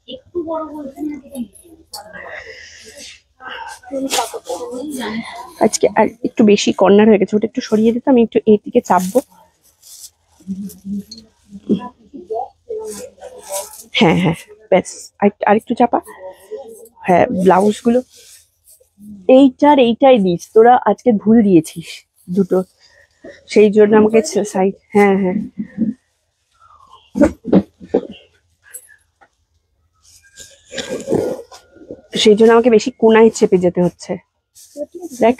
একটু বড় বলছেন না আজকে আর একটু বেশি কর্নার হয়ে গেছে, ওটা একটু সরিয়ে দিতে, আমি একটু এর দিকে চাপবো। হ্যাঁ হ্যাঁ ব্যাস, আর একটু চাপা। হ্যাঁ ব্লাউজ গুলো এইটাই দিস, তোরা আজকে ভুল দিয়েছিস দুটো, সেই জন্য আমাকে সাইড। হ্যাঁ হ্যাঁ সেই জন্য আমাকে বেশি কোনায় চেপে যেতে হচ্ছে। দেখ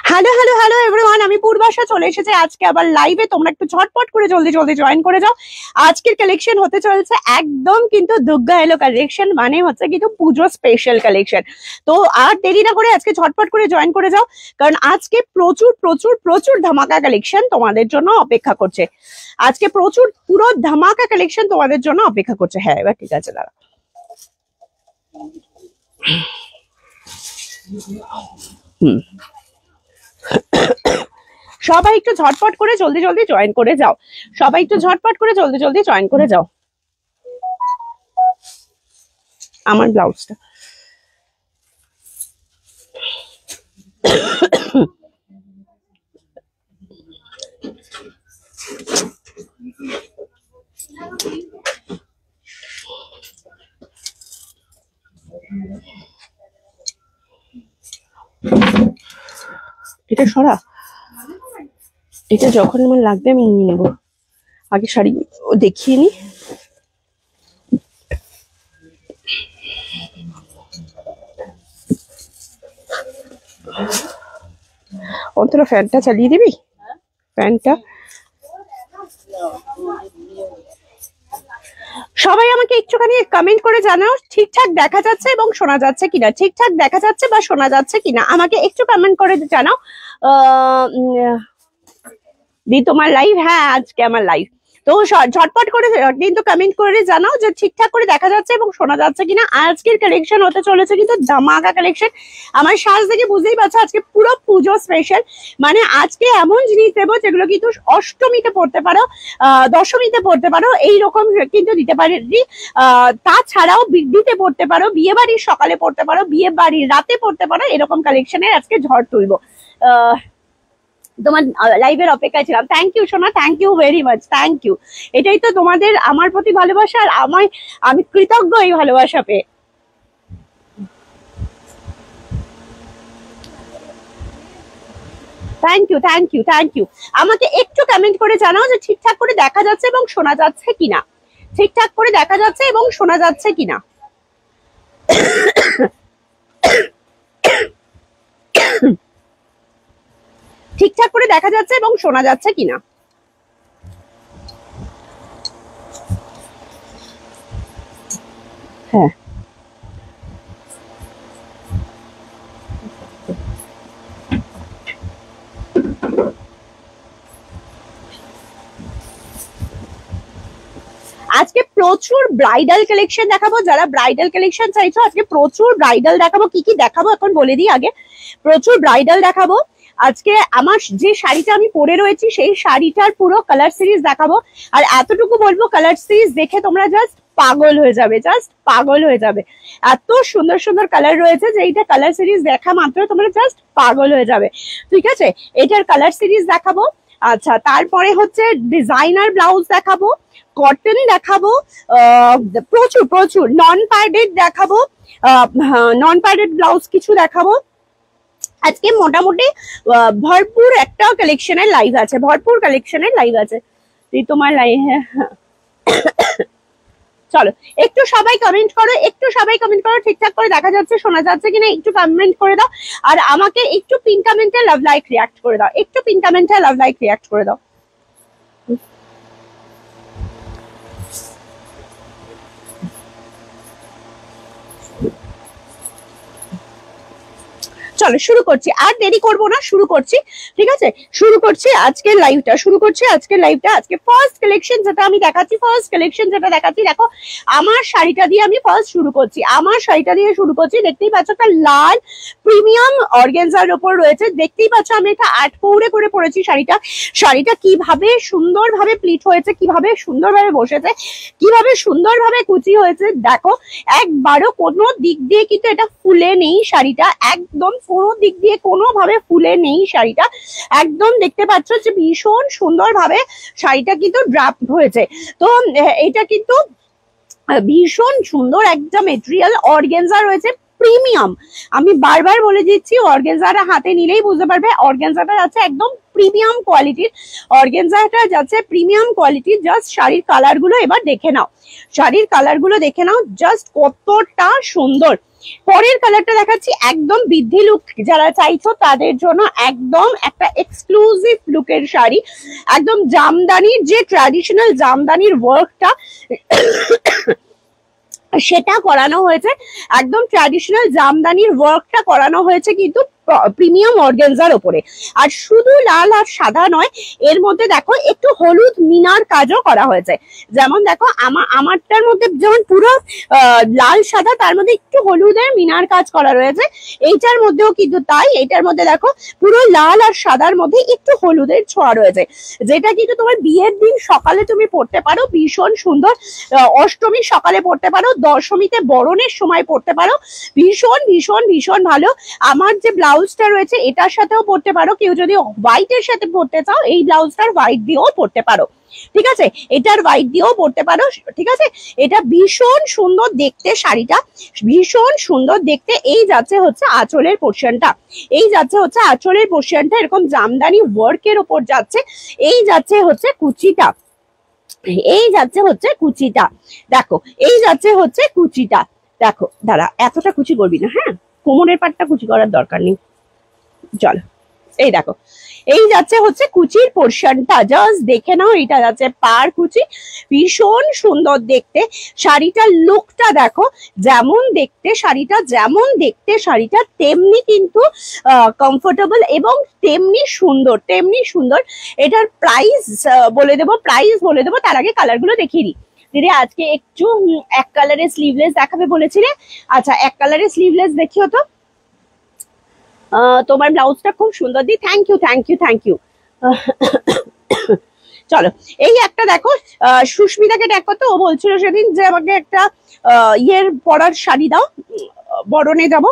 হ্যালো হ্যালো হ্যালো এভরিওয়ান, আমি পূর্বাশা চলে এসেছি আজকে আবার লাইভে। তোমরা একটু ঝটপট করে জলদি জলদি জয়েন করে যাও। আজকের কালেকশন হতে চলেছে একদম কিন্তু দুর্গা এলো কালেকশন, মানে হচ্ছে কিন্তু পুজো স্পেশাল কালেকশন। তো আর দেরি না করে আজকে ঝটপট করে জয়েন করে যাও, কারণ আজকে প্রচুর প্রচুর প্রচুর ধামাকা কালেকশন তোমাদের জন্য অপেক্ষা করছে। আজকে প্রচুর পুরো ধামাকা কালেকশন তোমাদের জন্য অপেক্ষা করছে। হ্যাঁ এবার ঠিক আছে, দাঁড়া। সবাই একটু ঝটপট করে জলদি জলদি জয়েন করে যাও, সবাই একটু ঝটপট করে জলদি জলদি জয়েন করে যাও। আমার ব্লাউজটা এটা সরা, এটা যখন আমার লাগবে আমি নিয়ে নেবো। আগে শাড়ি দেখিয়ে নি। অন্তরা ফ্যানটা চালিয়ে দিবি, ফ্যানটা। সবাই আমাকে একটুখানি কমেন্ট করে জানাও ঠিকঠাক দেখা যাচ্ছে এবং শোনা যাচ্ছে কিনা, ঠিকঠাক দেখা যাচ্ছে বা শোনা যাচ্ছে কিনা, আমাকে একটু কমেন্ট করে জানাও। দি তোমার লাইভ? হ্যাঁ আজকে আমার লাইভ। তো ঝটপট করে কিন্তু কমেন্ট করে জানাও যে ঠিকঠাক করে দেখা যাচ্ছে এবং শোনা যাচ্ছে কিনা। আজকের কালেকশন হতে চলেছে কিন্তু ধামাকা কালেকশন। আমার সাজ দেখে বুঝতেই পারছো আজকে পুরো পুজো স্পেশাল, মানে আজকে এমন জিনিস দেবো যেগুলো কিন্তু অষ্টমীতে পড়তে পারো, দশমীতে পড়তে পারো, এইরকম কিন্তু দিতে পারি। তাছাড়াও বৃদ্ধিতে পড়তে পারো, বিয়ে বাড়ির সকালে পড়তে পারো, বিয়ে বাড়ির রাতে পড়তে পারো, এরকম কালেকশনের আজকে ঝড় তুলবো। তোমার লাইভের অপেক্ষায় ছিলাম। থ্যাংক ইউ সোনা, thank you very much, thank you. এটাই তো তোমাদের আমার প্রতি ভালোবাসা, আর আমি কৃতজ্ঞ এই ভালোবাসা পেয়ে। Thank you thank you thank you. আমাকে একটু কমেন্ট করে জানাও যে ঠিকঠাক করে দেখা যাচ্ছে এবং শোনা যাচ্ছে কিনা, ঠিকঠাক করে দেখা যাচ্ছে এবং শোনা যাচ্ছে কিনা। ঠিকঠাক করে দেখা যাচ্ছে এবং শোনা যাচ্ছে কিনা। হ্যাঁ আজকে প্রচুর ব্রাইডাল কালেকশন দেখাবো, যারা ব্রাইডাল কালেকশন চাইছো আজকে প্রচুর ব্রাইডাল দেখাবো। কি কি দেখাবো এখন বলে দিই আগে। প্রচুর ব্রাইডাল দেখাবো আজকে। আমার যে শাড়িটা আমি পরে রয়েছি সেই শাড়িটার পুরো কালার সিরিজ দেখাবো, আর এতটুকু বলবো কালার সিরিজ দেখে তোমরা জাস্ট পাগল হয়ে যাবে, জাস্ট পাগল হয়ে যাবে। এত সুন্দর সুন্দর কালার রয়েছে যে এইটা কালার সিরিজ দেখা মাত্র তোমরা জাস্ট পাগল হয়ে যাবে। ঠিক আছে, এটার কালার সিরিজ দেখাবো। আচ্ছা তারপরে হচ্ছে ডিজাইনার ব্লাউজ দেখাবো, কটন দেখাবো, প্রচুর প্রচুর নন প্যাডেড দেখাবো, নন প্যাডেড ব্লাউজ কিছু দেখাবো। আজকে মোটামুটি ভরপুর একটা কালেকশনের লাইভ আছে, ভরপুর কালেকশনের লাইভ আছে। তোমার লাইভ চলো একটু সবাই কমেন্ট করো, একটু সবাই কমেন্ট করো ঠিকঠাক করে দেখা যাচ্ছে শোনা যাচ্ছে কিনা, একটু কমেন্ট করে দাও। আর আমাকে একটু পিন কমেন্টে লাভ লাইক রিয়াক্ট করে দাও, একটু পিন কমেন্টে লাভ লাইক রিয়াক্ট করে দাও। চলো শুরু করছি, আর দেরি করবো না, শুরু করছি। ঠিক আছে, শুরু করছি আজকের লাইভটা, আজকে ফার্স্ট কালেকশন যেটা আমি দেখাচ্ছি, দেখো আমার শাড়িটা দিয়ে আমি ফার্স্ট শুরু করছি। দেখতেই পাচ্ছ একটা লাল প্রিমিয়াম অর্গানজার উপর রয়েছে, দেখতেই পাচ্ছ আমি একটা 8 পৌড়ে করে পরেছি শাড়িটা কিভাবে সুন্দরভাবে প্লিট হয়েছে, কিভাবে সুন্দরভাবে বসেছে, কিভাবে সুন্দরভাবে কুচি হয়েছে। দেখো একবারও কোনো দিক দিয়ে কিন্তু এটা ফুলে নেই শাড়িটা, একদম কোনো দিক দিয়ে কোনোভাবে ফুলে নেই শাড়িটা, একদম দেখতে পাচ্ছ যে ভীষণ সুন্দরভাবে শাড়িটা কিন্তু ড্রাফট হয়েছে। তো এটা কিন্তু ভীষণ সুন্দর একটা মেটেরিয়াল, অর্গানজা রয়েছে প্রিমিয়াম। আমি বারবার বলে দিচ্ছি, অর্গানজাটা হাতে নিলেই বুঝতে পারবে অর্গানজাটা যাচ্ছে একদম প্রিমিয়াম কোয়ালিটির। জাস্ট শাড়ির কালার গুলো এবার দেখে নাও, জাস্ট কতটা সুন্দর। পরের কালারটা দেখাচ্ছি, একদম বৃদ্ধি লুক যারা চাইছো তাদের জন্য একদম একটা এক্সক্লুসিভ লুকের শাড়ি, একদম জামদানির যে ট্র্যাডিশনাল জামদানির ওয়ার্কটা সেটা করানো হয়েছে, একদম ট্র্যাডিশনাল জামদানির ওয়ার্কটা করানো হয়েছে কিন্তু প্রিমিয়াম অর্গানজার উপরে। আর শুধু লাল আর সাদা নয়, এর মধ্যে দেখো একটু হলুদ মিনার কাজও করা হয়েছে। যেমন দেখো আমারটার মধ্যে যেমন পুরো লাল সাদা, তার মধ্যে একটু হলুদের মিনার কাজ করা রয়েছে, এইটার মধ্যেও কিন্তু তাই। এটার মধ্যে দেখো পুরো লাল আর সাদার মধ্যে একটু হলুদের ছোঁয়া রয়েছে, যেটা কিন্তু তোমার বিয়ের দিন সকালে তুমি পড়তে পারো, ভীষণ সুন্দর। অষ্টমীর সকালে পড়তে পারো, দশমীতে বরণের সময় পড়তে পারো, ভীষণ ভীষণ ভীষণ ভালো। আমার যে ব্লাউজটা রয়েছে এটার সাথেও পড়তে পারো, কেউ যদি হোয়াইটের সাথে পড়তে চাও এই ব্লাউজটার হোয়াইট দিয়েও পড়তে পারো, ঠিক আছে, এটার হোয়াইট দিয়েও পড়তে পারো, ঠিক আছে। এটা ভীষণ সুন্দর দেখতে, শাড়িটা ভীষণ সুন্দর দেখতে। এই যাচ্ছে হচ্ছে আঁচলের পোর্শনটা, এরকম জামদানি ওয়ার্কের ওপর যাচ্ছে। এই যাচ্ছে হচ্ছে কুচিটা, দেখো দাঁড়া, এতটা কুচি করবি না, হ্যাঁ, কোমরের পাটটা কুচি করার দরকার নেই। চলো, এই দেখো, এই যাচ্ছে হচ্ছে কুচির পোর্শনটা, জাস্ট দেখে নাও, এটা যাচ্ছে পার কুচি, ভীষণ সুন্দর দেখতে। শাড়িটার লুকটা দেখো, যেমন দেখতে শাড়িটা তেমনি কিন্তু কমফোর্টেবল এবং তেমনি সুন্দর। এটার প্রাইস বলে দেবো, তার আগে কালার গুলো দেখিয়ে দিই। দিদি আজকে একটু এক কালারের স্লিভলেস দেখাবে বলেছিলে, আচ্ছা এক কালারের স্লিভলেস দেখিও তো। তোমার ব্লাউজটা খুব সুন্দর দি, থ্যাংক ইউ। চলো, এই একটা দেখো, সুস্মিতাকে ট্যাগ করতে, ও বলছিল সেদিন যে আমাকে একটা ইয়ের পরার শাড়ি দাও, বরণে যাব।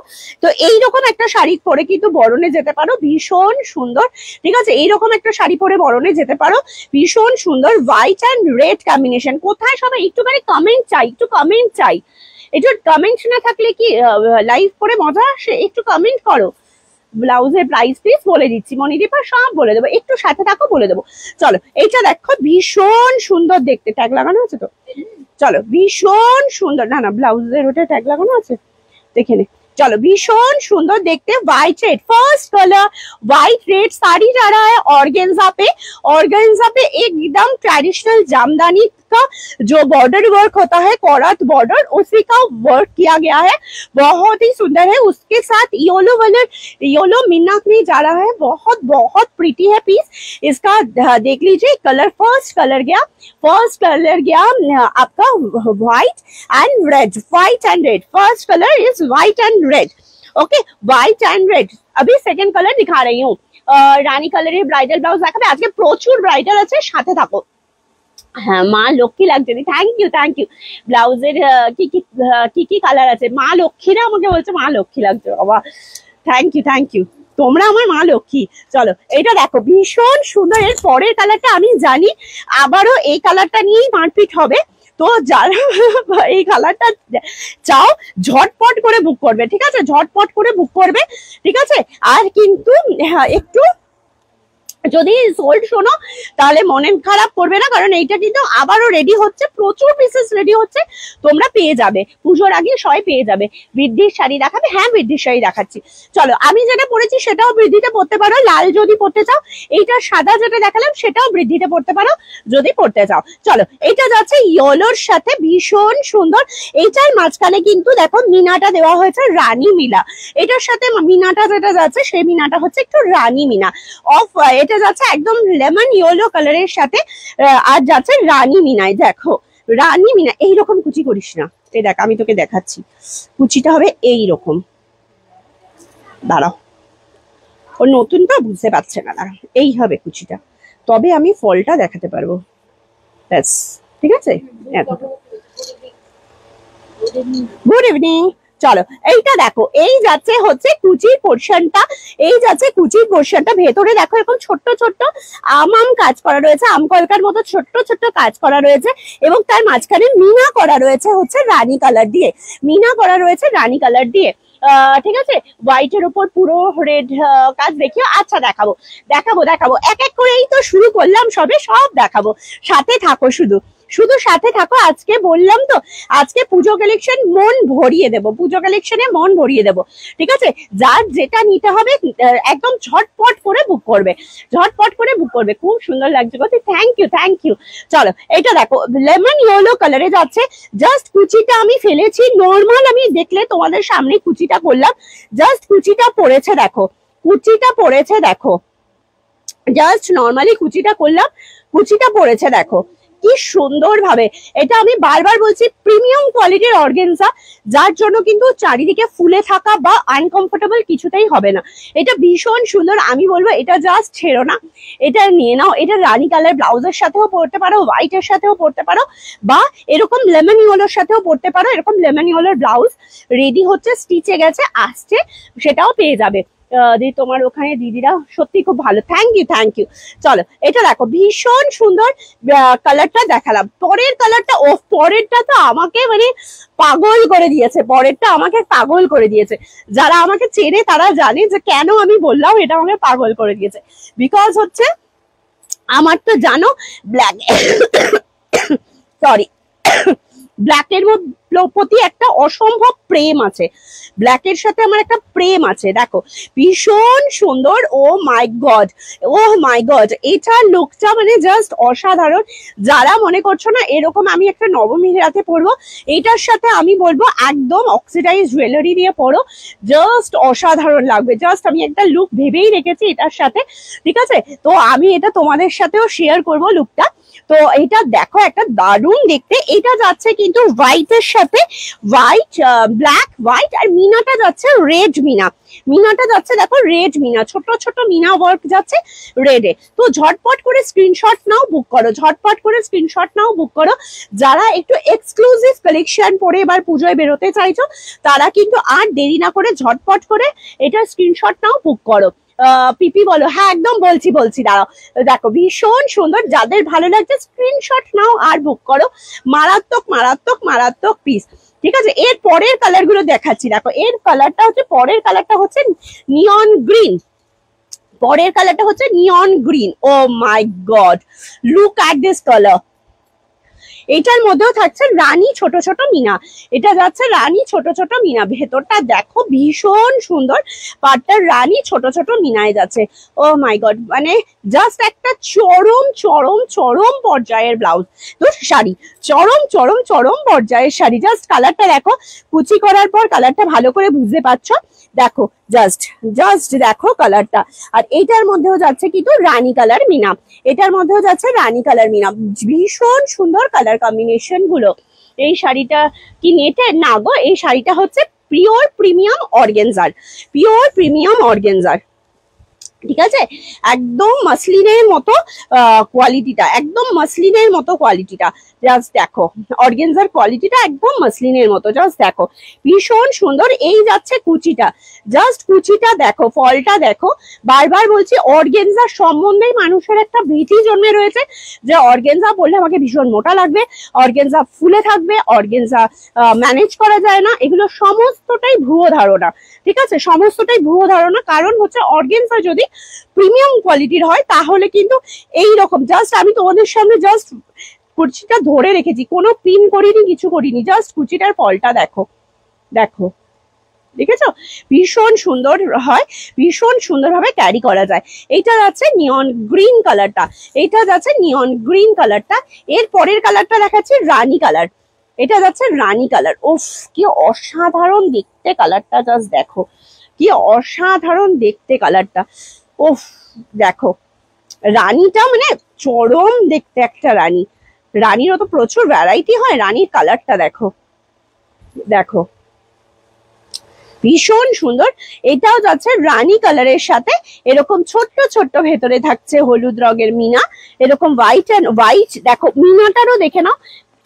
তো এইরকম একটা শাড়ি পরে কিন্তু বরণে যেতে পারো, ভীষণ সুন্দর, ঠিক আছে। এইরকম একটা শাড়ি পরে বরণে যেতে পারো, ভীষণ সুন্দর। White and red combination. কোথায় সবাই একটুখানি কমেন্ট চাই, একটু কমেন্ট না থাকলে কি লাইভ করে মজা আসে? একটু কমেন্ট করো। ব্লাউজের প্রাইস প্লিজ বলে দিচ্ছি, মনিদীপা সব বলে দেবো, একটু সাথে থাকো, বলে দেবো। চলো, এইটা দেখো ভীষণ সুন্দর দেখতে, ট্যাগ লাগানো আছে তো, চলো ভীষণ সুন্দর। না ব্লাউজের ওটা ট্যাগ লাগানো আছে, দেখে নে। चलो भीषण सुंदर देखते white red first colour white red sari जा रहा है ऑर्गेन्जा पे एकदम ट्रेडिशनल जामदानी का जो बॉर्डर वर्क होता है कोरात बॉर्डर उसी का वर्क किया गया है, बहुत ही सुंदर है। उसके साथ येलो मीनाक में जा रहा है, बहुत बहुत प्रीटी है पीस। इसका देख लीजिए कलर फर्स्ट कलर गया आपका white and red, first colour is white and red, okay white and red. अभी सेकंड कलर दिखा रही हूँ, रानी कलर ब्राइडल ब्लाउज देखाबे आज के प्रचुर ब्राइडल আছে সাথে থাকো। হ্যাঁ মা লক্ষ্মী লাগছে, থ্যাংক ইউ। ব্লাউজের কি কালার আছে? মা লক্ষ্মীরা আমাকে বলছে মা লক্ষ্মী লাগছে, বাবা থ্যাংক ইউ তোমরা আমার মা লক্ষ্মী। চলো এটা দেখো ভীষণ সুন্দর। এর পরের কালারটা আমি জানি আবারও এই কালারটা নিয়েই মারপিট হবে, তো যারা এই কালারটা চাও ঝটপট করে বুক করবে, ঠিক আছে, ঝটপট করে বুক করবে, ঠিক আছে। আর কিন্তু একটু যদি সোল্ড শোনো তাহলে মনে খারাপ করবে না, কারণ এইটা কিন্তু আবারও রেডি হচ্ছে, প্রচুর পিসেস রেডি হচ্ছে, তোমরা পেয়ে যাবে পুজোর আগে সবাই পেয়ে যাবে। বৃদ্ধির শাড়ি দেখাবে? হ্যাঁ বৃদ্ধির শাড়ি দেখাচ্ছি। চলো আমি যেটা পরেছি সেটাও বৃদ্ধিতে পড়তে পারো, লাল যদি পড়তে চাও। এইটা সাদা যেটা দেখালাম সেটাও বৃদ্ধিতে পড়তে পারো যদি পড়তে চাও। চলো এটা যাচ্ছে ইয়েলোর সাথে, ভীষণ সুন্দর। এইটার মাঝখানে কিন্তু দেখো মিনাটা দেওয়া হয়েছে রানী মিনা। এটার সাথে মিনাটা যেটা যাচ্ছে সেই মিনাটা হচ্ছে একটু রানী মিনা অফ, এটা যাচ্ছে একদম লেমন ইয়েলো কালারের সাথে, আর যাচ্ছে রানী মিনায়। দেখো রানী মিনা, এইরকম কুচি করিস না, এই দেখ আমি তোকে দেখাচ্ছি, কুচিটা হবে এইরকম। দাঁড়াও, ও নতুন তো বুঝতে পারছে না, দাঁড়াও এই হবে কুচিটা, তবে আমি ফলটা দেখাতে পারবো। ব্যাস ঠিক আছে। Good evening. চলো এইটা দেখো, এই যাচ্ছে হচ্ছে কুচির পোর্শনটা, এই যাচ্ছে কুচির পোর্শনটা। ভেতরে দেখো এরকম ছোট্ট ছোট্ট আম কাজ করা রয়েছে, আম কলকার মতো ছোট্ট ছোট্ট কাজ করা রয়েছে, এবং তার মাঝখানে মিনা করা রয়েছে হচ্ছে রানী কালার দিয়ে, মিনা করা রয়েছে রানী কালার দিয়ে। ঠিক আছে, হোয়াইটের উপর পুরো রেড কাজ দেখিও। আচ্ছা দেখাবো দেখাবো দেখাবো, এক এক করেই তো শুরু করলাম, সবে সব দেখাবো, সাথে থাকো, শুধু শুধু সাথে থাকো। আজকে বললাম তো, আজকে পুজো কালেকশন মন ভরিয়ে দেবো, পুজো কালেকশনে মন ভরিয়ে দেবো। ঠিক আছে, যার যেটা নিতে হবে একদম ঝটপট করে বুক করবে, ঝটপট করে বুক করবে। খুব সুন্দর লাগছে গো, থ্যাংক ইউ থ্যাংক ইউ। চলো এটা দেখো লেমন ইয়েলো কালারে যাচ্ছে, জাস্ট কুচিটা আমি ফেলেছি নর্মাল, আমি দেখলে তোমাদের সামনে কুচিটা করলাম, জাস্ট কুচিটা পড়েছে দেখো, কুচিটা পড়েছে দেখো, জাস্ট নর্মালি কুচিটা করলাম, কুচিটা পড়েছে দেখো কি সুন্দর ভাবে। এটা আমি বারবার বলছি, প্রিমিয়াম কোয়ালিটির অর্গানজা, যার জন্য কিন্তু চারিদিকে ফুলে থাকা বা আনকমফোর্টেবল কিছুতেই হবে না। এটা ভীষণ সুন্দর, আমি বলবো এটা জাস্ট ছেড়ো না, এটা নিয়ে নাও। এটা রানী কালার ব্লাউজের সাথেও পরতে পারো, হোয়াইটের সাথেও পরতে পারো, বা এরকম লেমন ইয়েলোর সাথেও পরতে পারো। এরকম লেমন ইয়েলোর ব্লাউজ রেডি হচ্ছে, স্টিচে গেছে, আসছে, সেটাও পেয়ে যাবে। তোমার ওখানে দিদিরা সত্যি খুব ভালো, থ্যাংক ইউ থ্যাংক ইউ। চলো এটা দেখো ভীষণ সুন্দর কালারটা দেখালাম। পরের কালারটা, ও পরেরটা তো আমাকে মানে পাগল করে দিয়েছে, পরেরটা আমাকে পাগল করে দিয়েছে। যারা আমাকে চেনে তারা জানে যে কেন আমি বললাম এটা আমাকে পাগল করে দিয়েছে, বিকজ হচ্ছে আমার তো জানো ব্ল্যাক সরি ব্ল্যাকের প্রতি একটা অসম্ভব প্রেম আছে, ব্ল্যাকের সাথে আমার একটা প্রেম আছে। দেখো ভীষণ সুন্দর, ও my god, O my god, এটার লুকটা মানে জাস্ট অসাধারণ। যারা মনে করছো না এরকম আমি একটা নবমী রাতে পরবো, এটার সাথে আমি বলবো একদম অক্সিডাইজ জুয়েলারি দিয়ে পরো, জাস্ট অসাধারণ লাগবে। জাস্ট আমি একটা লুক ভেবেই রেখেছি এটার সাথে, ঠিক আছে, তো আমি এটা তোমাদের সাথেও শেয়ার করবো লুকটা। তো এটা দেখো একটা দারুণ দেখতে, এটা যাচ্ছে কিন্তু হোয়াইটের সাথে, হোয়াইট ব্ল্যাক হোয়াইট, আর মিনাটা যাচ্ছে রেড মিনা, মিনাটা যাচ্ছে দেখো রেড মিনা, ছোট ছোট মিনা ওয়ার্ক যাচ্ছে রেডে। তো ঝটপট করে স্ক্রিনশট নাও, বুক করো, ঝটপট করে স্ক্রিনশট নাও, বুক করো। যারা একটু এক্সক্লুসিভ কালেকশন পরে এবার পুজোয় বেরোতে চাইছো তারা কিন্তু আর দেরি না করে ঝটপট করে এটা স্ক্রিনশট নাও, বুক করো। পিপি বলো? হ্যাঁ একদম বলছি বলছি, দাঁড়াও। দেখো ভীষণ সুন্দর, যাদের ভালো লাগছে স্ক্রিনশট নাও আর বুক করো। মারাত্মক মারাত্মক মারাত্মক পিস। ঠিক আছে, এর পরের কালার গুলো দেখাচ্ছি। দেখো এর কালারটা হচ্ছে, পরের কালারটা হচ্ছে নিয়ন গ্রিন, পরের কালারটা হচ্ছে neon green. Oh my god, look at this colour. এটার মধ্যেও থাকছে রানী ছোট ছোট মিনা, এটা যাচ্ছে রানী ছোট ছোট মিনা। ভেতরটা দেখো ভীষণ সুন্দর, পাটটার রানী ছোট ছোট মিনায় যাচ্ছে। ও মাই গড, মানে জাস্ট একটা চরম চরম চরম পর্যায়ের ব্লাউজ, তো শাড়ি চরম চরম চরম পর্যায়ের শাড়ি। জাস্ট কালারটা দেখো, কুচি করার পর কালারটা ভালো করে বুঝতে পারছো। দেখো জাস্ট জাস্ট দেখো কালারটা। আর এটার মধ্যেও যাচ্ছে কিন্তু রানী কালার মিনা, এটার মধ্যেও যাচ্ছে রানী কালার মিনা। ভীষণ সুন্দর কালার কম্বিনেশন গুলো। এই শাড়িটা কি নেটের? না গো, এই শাড়িটা হচ্ছে pure premium organza, pure premium organza. ঠিক আছে, একদম মাসলিনের মতো কোয়ালিটিটা, একদম মাসলিনের মতো কোয়ালিটিটা। জাস্ট দেখো অর্গানজার কোয়ালিটিটা একদম মাসলিনের মতো, জাস্ট দেখো ভীষণ সুন্দর। এই যাচ্ছে কুচিটা, জাস্ট কুচিটা দেখো, ফলটা দেখো। বারবার বলছি অর্গানজা সম্বন্ধে মানুষের একটা ভীতি জন্মে রয়েছে যে অর্গানজা বললে আমাকে ভীষণ মোটা লাগবে, অর্গানজা ফুলে থাকবে, অর্গানজা ম্যানেজ করা যায় না। এগুলো সমস্তটাই ভুয়ো ধারণা, ঠিক আছে, সমস্তটাই ভুয়ো ধারণা। কারণ হচ্ছে অর্গানজা যদি প্রিমিয়াম কোয়ালিটির হয় তাহলে কিন্তু এইরকম জাস্ট আমি তোমাদের সামনে জাস্ট কুচিটা ধরে রেখেছি, কোনো পিন করিনি, কিছু করিনি, জাস্ট কুচিটার ফলটা দেখো, দেখো দেখেছো, ভীষণ সুন্দর হয়, ভীষণ সুন্দরভাবে ক্যারি করা যায়। এইটা যাচ্ছে নিয়ন গ্রিন কালারটা, এইটা যাচ্ছে নিয়ন গ্রিন কালারটা। এর পরের কালারটা দেখাচ্ছি রানী কালার, এটা যাচ্ছে রানী কালার। ওফ কি অসাধারণ দেখতে কালারটা, জাস্ট দেখো কি অসাধারণ দেখতে কালারটা। ওফ দেখো রানীটা মানে চরম দেখতে একটা রানী, রানীরও তো প্রচুর ভ্যারাইটি হয়, রানীর কালারটা দেখো, দেখো ভীষণ সুন্দর। এটাও যাচ্ছে রানী কালারের সাথে এরকম ছোট্ট ছোট্ট ভেতরে থাকছে হলুদ রঙের মিনা, এরকম হোয়াইট অ্যান্ড হোয়াইট, দেখো মিনাটারও দেখে নাও,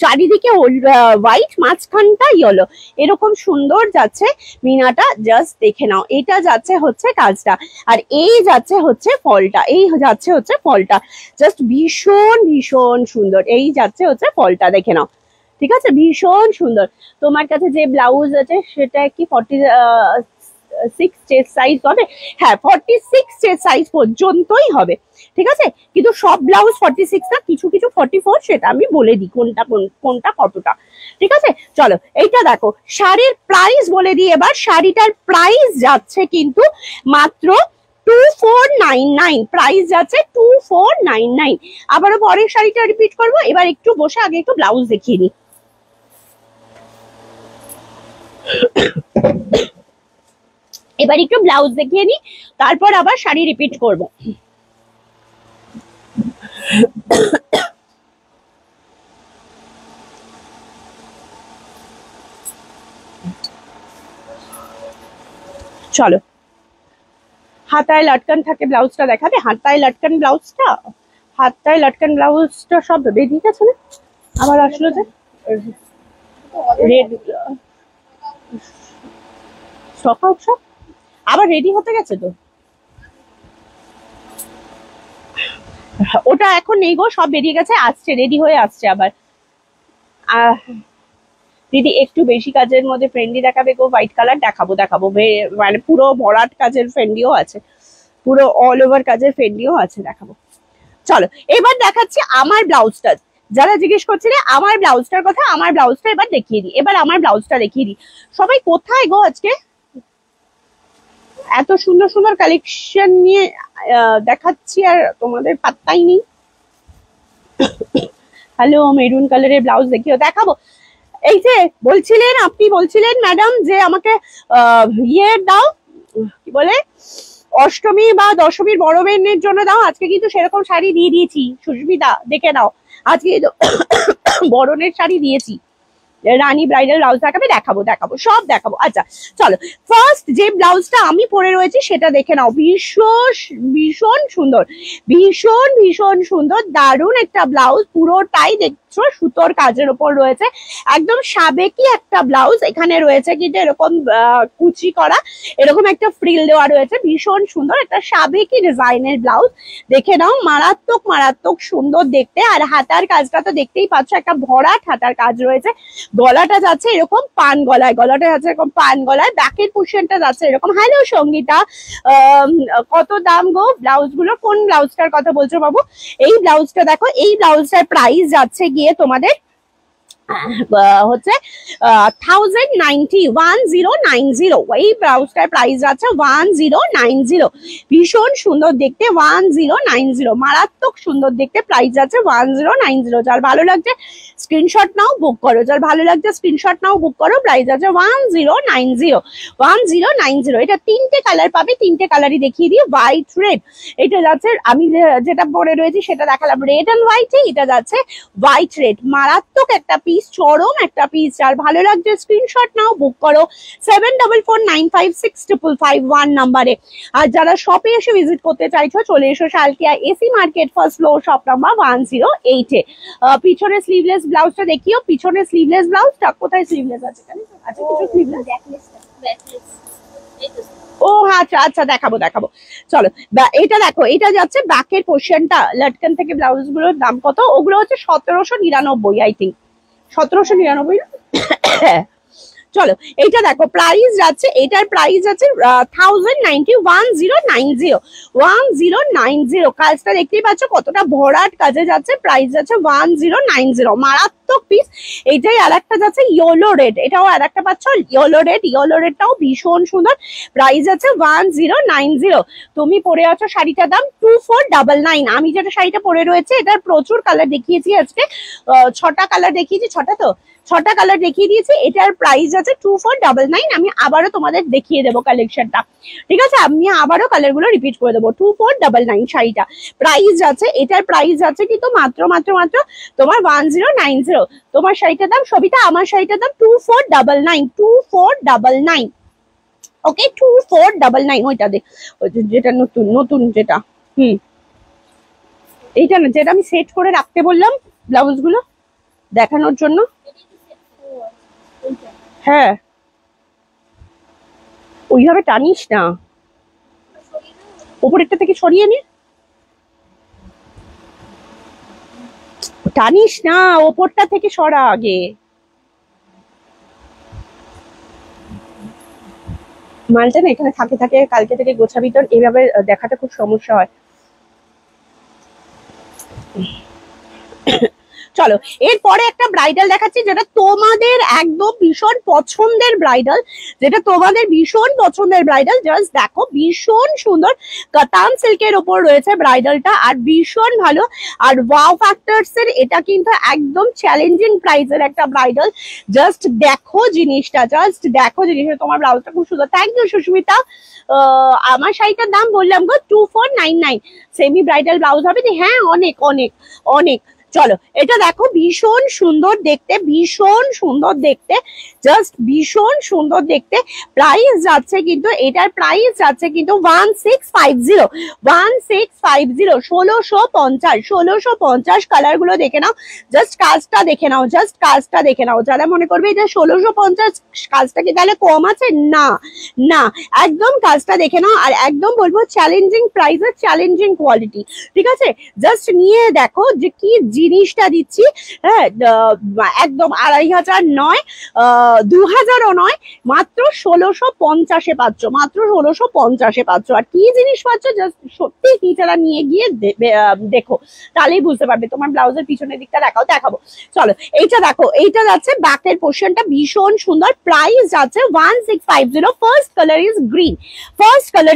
চারিদিকে হোয়াইট, মাঝখানটা ইয়েলো, এরকম সুন্দর যাচ্ছে মিনাটা, জাস্ট দেখে নাও। এটা যাচ্ছে হচ্ছে কাজটা, আর এই যাচ্ছে হচ্ছে ফলটা, এই যাচ্ছে হচ্ছে ফলটা, জাস্ট ভীষণ ভীষণ সুন্দর। এই যাচ্ছে হচ্ছে ফলটা, দেখে নাও, ঠিক আছে, ভীষণ সুন্দর। তোমার কাছে যে ব্লাউজ আছে সেটা কি 46 চেস্ট সাইজ হবে? হ্যাঁ 46 চেস্ট সাইজ পর্যন্তই হবে, ঠিক আছে, কিন্তু সব ব্লাউজ 46 না, কিছু কিছু 44, সেটা আমি বলে দিই কোনটা কোনটা কতটা, ঠিক আছে। চলো এইটা দেখো, শাড়ির প্রাইস বলে দিই এবার। শাড়িটার প্রাইস যাচ্ছে কিন্তু মাত্র 2499, প্রাইস যাচ্ছে 2499। আবারও পরের শাড়িটা রিপিট করবো, এবার একটু বসে আগে একটু ব্লাউজ দেখিয়ে নিই। এবার একটু ব্লাউজ দেখিয়ে নি, তারপর আবার শাড়ি রিপিট করব। চলো হাতায় লটকান থাকে ব্লাউজটা দেখাবে, হাতায় লটকান ব্লাউজটা, হাতায় লটকান ব্লাউজটা সব বেরিয়ে গেছে না, আবার আসলো যে রেড সব সব আবার রেডি হতে গেছে তো, ওটা এখন নেই গো, সব বেরিয়ে গেছে, আসছে রেডি হয়ে আসছে আবার। দিদি একটু বেশি কাজের মধ্যে ফ্রেন্ডলি দেখাবে গো, হোয়াইট কালার দেখাবো দেখাবো, মানে পুরো ভরাট কাজের ফ্রেন্ডিও আছে, পুরো অল ওভার কাজের ফ্রেন্ডিও আছে, দেখাবো। চলো এবার দেখাচ্ছি আমার ব্লাউজটা, যারা জিজ্ঞেস করছিলে আমার ব্লাউজটার কথা, আমার ব্লাউজটা এবার দেখিয়ে দিই, এবার আমার ব্লাউজটা দেখিয়ে দিই। সবাই কোথায় গো আজকে এত সুন্দর সুন্দর কালেকশন নিয়ে দেখাচ্ছি আর তোমাদের পাত্তাই নেই। হ্যালো মেরুন কালারের ব্লাউজ দেখিও, দেখাবো। এই যে বলছিলেন, আপনি বলছিলেন ম্যাডাম যে আমাকে ইয়ে দাও, কি বলে, অষ্টমী বা দশমীর বড় মেয়ের জন্য দাও, আজকে কিন্তু সেরকম শাড়ি দিয়ে দিয়েছি সুস্মিতা, দেখে নাও, আজকে বরণের শাড়ি দিয়েছি। রানী ব্রাইডাল ব্লাউজ দেখাবে, দেখাবো দেখাবো সব দেখাবো। আচ্ছা চলো ফার্স্ট যে ব্লাউজটা আমি পরে রয়েছি সেটা দেখে নাও, ভীষণ ভীষণ সুন্দর, ভীষণ ভীষণ সুন্দর, দারুণ একটা ব্লাউজ, পুরোটাই দেখছো সুতোর কাজের উপর রয়েছে, একদম সাবেকি একটা ব্লাউজ। এখানে রয়েছে কিন্তু এরকম কুচি করা, এরকম একটা ফ্রিল দেওয়া রয়েছে, ভীষণ সুন্দর একটা সাবেকি ডিজাইনের ব্লাউজ, দেখে নাও, মারাত্মক মারাত্মক সুন্দর দেখতে। আর হাতার কাজটা তো দেখতেই পাচ্ছ, একটা ভরাট হাতার কাজ রয়েছে, গলাটা যাচ্ছে এরকম পান গলায়, গলাটা যাচ্ছে এরকম পান গলায়, ব্যাকের পোর্শনটা যাচ্ছে এরকম। হ্যালো সঙ্গীতা, কত দাম গো ব্লাউজ গুলো? কোন ব্লাউজটার কথা বলছো বাবু? এই ব্লাউজটা দেখো, এই ব্লাউজটার প্রাইস যাচ্ছে গিয়ে তোমাদের হচ্ছে 1090, এই ব্লাউজটার প্রাইস আছে 1090, ভীষণ সুন্দর দেখতে, 1090, মারাত্মক সুন্দর দেখতে, প্রাইস আছে 1090। যার ভালো লাগছে স্ক্রিনশট নাও, বুক করো, যার ভালো লাগছে স্ক্রিনশট নাও, বুক করো, প্রাইস আছে 1090। এটা তিনটে কালার পাবে, তিনটে কালারই দেখিয়ে দিই, হোয়াইট রেড, এটা যাচ্ছে আমি যেটা পরে রয়েছি সেটা দেখালাম রেড অ্যান্ড হোয়াইটে, এটা যাচ্ছে হোয়াইট রেড, মারাত্মক একটা পিস, চরম একটা পিস, যার ভালো লাগছে স্ক্রিনশট নাও, বুক করো 7449565551 নাম্বারে। আর যারা শপে এসে ভিজিট করতে চাইছো চলে এসো Salkia AC market first floor, shop number 108-এ। পিছনে স্লিভলেস ব্লাউজটা দেখিও, পিছনে স্লিভলেস ব্লাউজটা কোথায় স্লিভলেস আছে? আচ্ছা কিছু স্লিভলেস, ও আচ্ছা আচ্ছা দেখাবো দেখাবো। চলো এটা দেখো, এটা যাচ্ছে ব্যাকের পোর্শনটা, লটকন থেকে ব্লাউজ গুলোর দাম কত? ওগুলো হচ্ছে 1799, আই থিঙ্ক 1799 না, চলো এইটা দেখো প্রাইস যাচ্ছে, এটার প্রাইস আছে 1090, 1090। কাজটা দেখতেই পাচ্ছ কতটা ভরাট কাজে যাচ্ছে, প্রাইস যাচ্ছে 1090, মারাত্মক পিস। এইটাই আর একটা যাচ্ছে ইয়েলো রেড, এটাও আর একটা পাচ্ছ ইয়েলো রেডটাও ভীষণ সুন্দর, প্রাইস আছে 1090। তুমি পরে আছো শাড়িটার দাম 2499। আমি যেটা শাড়িটা পরে রয়েছে এটার প্রচুর কালার দেখিয়েছি আজকে, 6টা কালার দেখিয়েছি, 6টা কালার দেখিয়ে দিয়েছি। এটার প্রাইস আছে 2499। আমি আবারও তোমাদের দেখিয়ে দেবো কালেকশনটা, ঠিক আছে? আমি আবারও কালার গুলো রিপিট করে দেবো। 2499 শাড়িটা প্রাইস আছে, এটার প্রাইস আছে কিন্তু মাত্র তোমার 1090। তোমার শাড়িটার দাম সবিতা, আমার শাড়িটার দাম 2499। ওকে 2499, ওইটা দেখ, যেটা নতুন যেটা এইটা না, যেটা আমি সেট করে রাখতে বললাম ব্লাউজ গুলো দেখানোর জন্য। হ্যাঁ ওইভাবে টানিস না, উপরেরটা থেকে সরিয়ে নে, টানিস না, ওপরটা থেকে সরা আগে। মালটা না এখানে থাকে কালকে থেকে গোছাবি, তোর এইভাবে দেখাটা খুব সমস্যা হয়। চলো এরপরে একটা ব্রাইডাল দেখাচ্ছি যেটা তোমাদের একদম ভীষণ পছন্দের ব্রাইডাল, জাস্ট দেখো ভীষণ সুন্দর কাতান সিল্কের ওপর রয়েছে ব্রাইডালটা, আর ভীষণ ভালো। আর ওয়াও ফ্যাক্টরস এর এটা কিন্তু একদম চ্যালেঞ্জিং প্রাইসের একটা ব্রাইডাল। জাস্ট দেখো জিনিসটা, তোমার ব্লাউজটা খুব সুন্দর। Thank you Susmita. আমার শাড়িটার দাম বললাম গো 2499। সেমি ব্রাইডাল ব্লাউজ হবে, হ্যাঁ অনেক অনেক অনেক। চলো এটা দেখো ভীষণ সুন্দর দেখতে, জাস্ট ভীষণ সুন্দর দেখতে। প্রাইস যাচ্ছে কিন্তু, এটার প্রাইস যাচ্ছে কিন্তু 1650, 1650। কালার গুলো দেখে নাও, জাস্ট কাজটা দেখে নাও, যারা মনে করবে এটা 1650 কাজটা কি তাহলে কম আছে, না না, একদম কাজটা দেখে নাও। আর একদম বলবো চ্যালেঞ্জিং প্রাইসের, চ্যালেঞ্জিং কোয়ালিটি, ঠিক আছে? জাস্ট নিয়ে দেখো যে কি জিনিসটা দিচ্ছি। হ্যাঁ একদম 2500 নয়, 2000ও নয়, মাত্র 1650-এ পাচ্ছ, আর কি জিনিস পাচ্ছ জাস্ট সত্যি টিচাররা নিয়ে গিয়ে দেখো, তাহলেই বুঝতে পারবে। তোমার ব্লাউজের পিছনের দিকটা দেখাবো। চলো এইটা দেখো, এইটা যাচ্ছে ব্যাকের পোর্শনটা ভীষণ সুন্দর, প্রাইস যাচ্ছে 1650। First colour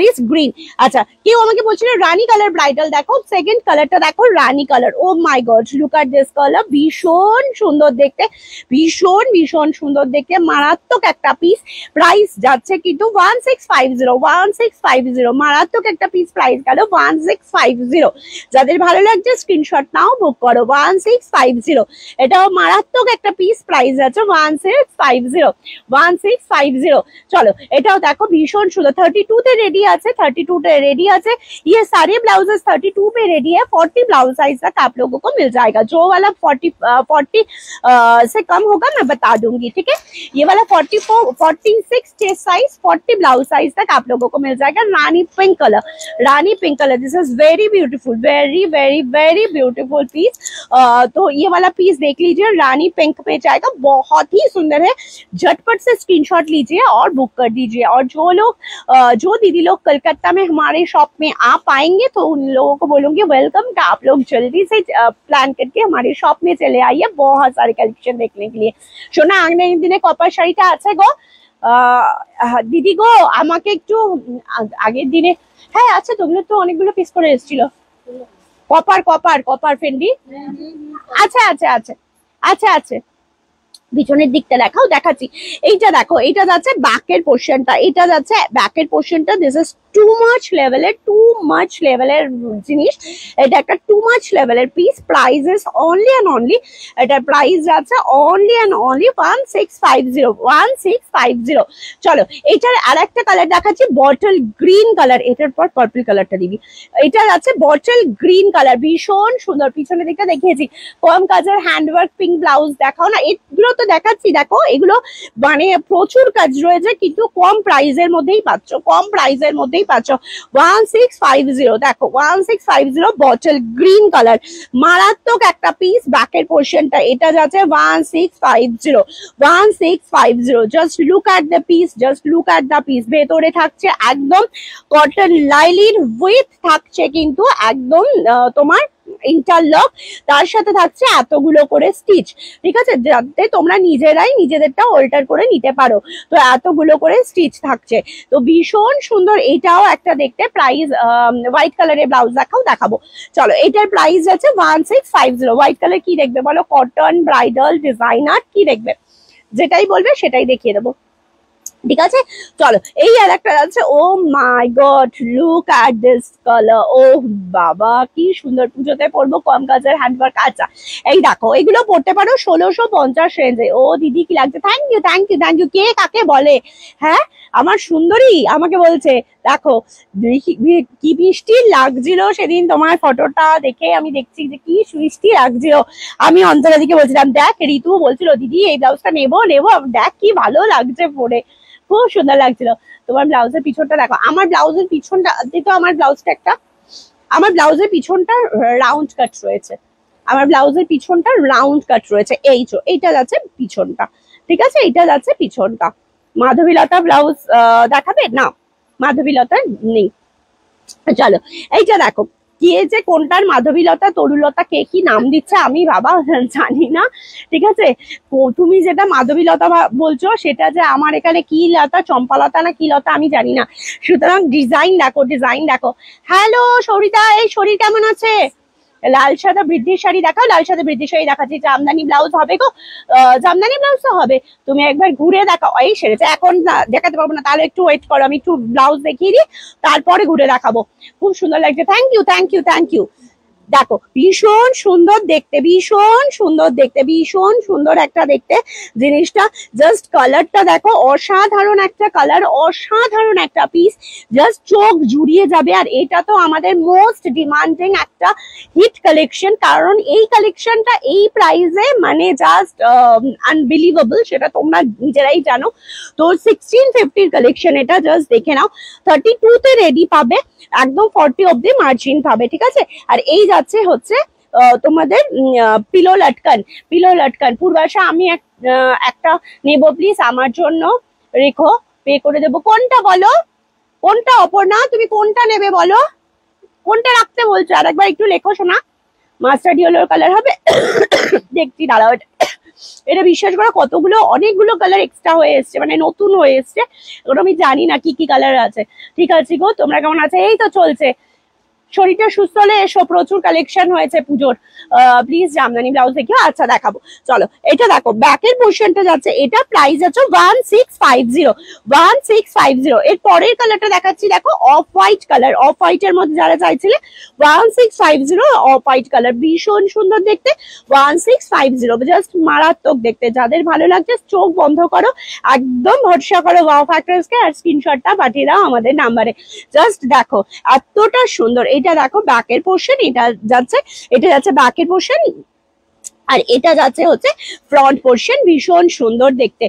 is green. আচ্ছা কেউ আমাকে বলছিল রানী কালার ব্রাইডাল দেখো, সেকেন্ড কালারটা দেখো রানী colour. Oh my god, look at this colour, ভীষণ সুন্দর দেখতে, ভীষণ সুন্দর দেখতে, মারাত্মক একটা পিস। প্রাইস যাচ্ছে কিন্তু 1650, মারাত্মক একটা পিস। প্রাইস গেল 1650। যাদের ভালো লাগছে স্ক্রিনশট নাও, বুক করো 1650। এটাও মারাত্মক একটা পিস, প্রাইস আছে 1650। চলো এটাও দেখো ভীষণ সুন্দর, 32 তে রেডি আছে, ये सारे ब्लाउजेस 32 पे रेडी है। 40 ब्लाउज साइज तक आप लोगों को मिल जाएगा। जो वाला 40 से कम होगा मैं बता दूंगी, ठीक है? ये वाला 46 चेस्ट साइज, 40 ब्लाउज साइज तक आप लोगों को मिल जाएगा। रानी pink colour, this is very beautiful, very beautiful piece. तो ये वाला पीस देख लीजिए, रानी पिंक में जाएगा, बहुत ही सुंदर है। झटपट से स्क्रीनशॉट लीजिए और बुक कर दीजिए। और जो दीदी लोग कलकत्ता में हमारे शॉप में आ पाएंगे तो उन लोगों को बोलूंगी वेलकम, कि आप लोग जल्दी से प्लान करके हमारे शॉप में चले आइए बहुत सारे कलेक्शन देखने के लिए। শোনা আগের দিনে কপার শাড়িটা আছে গো দিদি গো, আমাকে একটু আগের দিনে, হ্যাঁ আচ্ছা, তোগুলো তো অনেকগুলো পিস করে এসেছিল। কপার ফেন্ডি, আচ্ছা পিছনের দিকটা দেখাচ্ছি। এইটা দেখো, এটা যাচ্ছে ব্যাকের পোর্শনটা, দিস ইজ টু মাচ লেভেলের জিনিস। এটা একটা টু মাচ লেভেলের পিস। প্রাইস ইজ অনলি এটার প্রাইস যাচ্ছে অনলি 1650। চলো এটার আর একটা কালার দেখাচ্ছি, বটল গ্রিন কালার। এটার পর পার্পল কালারটা দিবি। এটা যাচ্ছে বটল গ্রিন কালার, ভীষণ সুন্দর। পিছনের দিকটা দেখিয়েছি, কম কাজের হ্যান্ডওয়ার্ক পিঙ্ক ব্লাউজ দেখাও না, এগুলো তো দেখাচ্ছি, দেখো এগুলো মানে প্রচুর কাজ রয়েছে, কিন্তু কম প্রাইসের মধ্যেই পাচ্ছ, কম প্রাইসের মধ্যেই পাচ্ছ। 1650, দেখো 1650, বটল গ্রিন কালার, মারাত্মক একটা পিস। ব্যাকের পোর্শনটা এটা যাচ্ছে 1650, 1650। Just look at the piece, just look at the piece. ভেতরে থাকছে একদম কটন লাইলিন উইথ থাকছে কিন্তু একদম তোমার ইন্টারলক, তার সাথে থাকছে এতগুলো করে স্টিচ, ঠিক আছে, যাতে তোমরা নিজেরাই নিজেদেরটা অল্টার করে নিতে পারো। তো এতগুলো করে স্টিচ থাকছে, তো ভীষণ সুন্দর। এটাও একটা দেখতে প্রাইস, হোয়াইট কালারের ব্লাউজ দেখাবো। চলো, এটার প্রাইস আছে 1650। হোয়াইট কালার কি দেখবে বলো? কটন, ব্রাইডাল, ডিজাইনার, কি দেখবে? যেটাই বলবে সেটাই দেখিয়ে দেবো, ঠিক আছে। চলো, এই আর একটা আছে। Oh my god, look at this colour. ও বাবা, কি সুন্দর, পুজোতে পরবো, কম কাজের হ্যান্ডওয়ার্ক। আচ্ছা, এই দেখো, এগুলো পড়তে পারো 1650 রেঞ্জে। ও দিদি কি লাগছে, thank you, thank you, thank you. কে কাকে বলে? হ্যাঁ, আমার সুন্দরী আমাকে বলছে। দেখো কি মিষ্টি লাগছিল সেদিন তোমার ফটোটা দেখে, আমি দেখছি যে কি মিষ্টি লাগছিল। আমি অন্তরা দিকে বলছিলাম, দেখ ঋতু বলছিল দিদি এই ব্লাউজটা নেবো নেবো, দেখ কি ভালো লাগছে পরে, খুব সুন্দর লাগছিল। তোমার ব্লাউজের পিছনটা দেখো, আমার ব্লাউজের পিছনটা তো, আমার ব্লাউজটা একটা, আমার ব্লাউজের পিছনটা রাউন্ড কাট রয়েছে, আমার ব্লাউজের পিছনটা রাউন্ড কাট রয়েছে। এই তো, এইটা যাচ্ছে পিছনটা, ঠিক আছে, এইটা যাচ্ছে পিছনটা। মাধবীলতা ব্লাউজ দেখাবে না? মাধবীলতা নেই। চলো, এইটা দেখো, কে যে কোনটার মাধবীলতা, তরুলতা, কে কি নাম দিচ্ছে আমি বাবা জানি না, ঠিক আছে। তুমি যেটা মাধবীলতা বলছো সেটা যে আমার এখানে কি লতা, চম্পালতা না কি লতা আমি জানি না। সুতরাং ডিজাইন দেখো, ডিজাইন দেখো। হ্যালো সরিতা, এই শরীর কেমন আছে? লাল সাদা বৃদ্ধির শাড়ি দেখাও, লাল সাদা বৃদ্ধির শাড়ি দেখাচ্ছি। জামদানি ব্লাউজ হবে গো, জামদানি ব্লাউজ তো হবে। তুমি একবার ঘুরে দেখাও। এই সেরেছে, এখন দেখাতে পারবো না, তাহলে একটু ওয়েট করো, আমি একটু ব্লাউজ দেখিয়ে দিই, তারপরে ঘুরে দেখাবো। খুব সুন্দর লাগছে, thank you, thank you, thank you. দেখো, ভীষণ সুন্দর দেখতে, ভীষণ সুন্দর দেখতে, ভীষণ সুন্দর একটা দেখতে জিনিসটা। জাস্ট কালারটা দেখো, অসাধারণ একটা কালার, অসাধারণ একটা পিস, জাস্ট চোখ জুড়িয়ে যাবে। আর এটা তো আমাদের মোস্ট ডিমান্ডিং একটা হিট কালেকশন, কারণ এই কালেকশনটা এই প্রাইসে মানে জাস্ট আনবিলিভেবল, সেটা তোমরা নিজেরাই জানো। তো 1650 কালেকশন এটা, জাস্ট দেখে নাও। 32 তে রেডি পাবে, একদম 40 অব্দি মার্জিন পাবে, ঠিক আছে। আর এই যাচ্ছে হচ্ছে তোমাদের পিলো লটকান, পিলো লটকান। পূর্বাশা, আমি একটা নেবো প্লিজ, আমার জন্য রেখো, পে করে দেবো। কোনটা বলো, কোনটা? অপর্ণা, তুমি কোনটা নেবে বলো, কোনটা রাখতে বলছো? আর একবার একটু লেখো শোনা। মাস্টার্ড ইয়েলো কালার হবে, দেখছি দাঁড়াও। এটা বিশ্বাস করো কতগুলো, অনেকগুলো কালার এক্সট্রা হয়ে এসছে, মানে নতুন হয়ে এসছে, ওটা আমি জানি না কি কি কালার আছে। ঠিক আছে গো, তোমরা কেমন আছে? এই তো চলছে, শরীরটা সুস্থ হলে এসো, প্রচুর কালেকশন হয়েছে পুজোর। প্লিজ জামদানি ব্লাউজ দেখিও। আচ্ছা দেখাবো, চলো। এটা দেখো, ব্যাকের পোর্শনটা যাচ্ছে, এটা প্রাইস আছে 1650, 1650। এর পরের কালারটা দেখাচ্ছি, দেখো off white colour, off white এর মধ্যে যারা চাইছিলে 1650 অফ হোয়াইট কালার, ভীষণ সুন্দর দেখতে। 1650, জাস্ট মারাত্মক দেখতে। যাদের ভালো লাগছে চোখ বন্ধ করো, একদম ভরসা করো ওয়াও ফ্যাক্টরসকে, আর স্ক্রিনশটটা পাঠিয়ে দাও আমাদের নাম্বারে। জাস্ট দেখো, এতটা সুন্দর। এটা দেখো ব্যাকের পোর্শন, এটা যাচ্ছে ব্যাকের পোর্শন, আর এটা যাচ্ছে হচ্ছে ফ্রন্ট পোর্শন। ভীষণ সুন্দর দেখতে।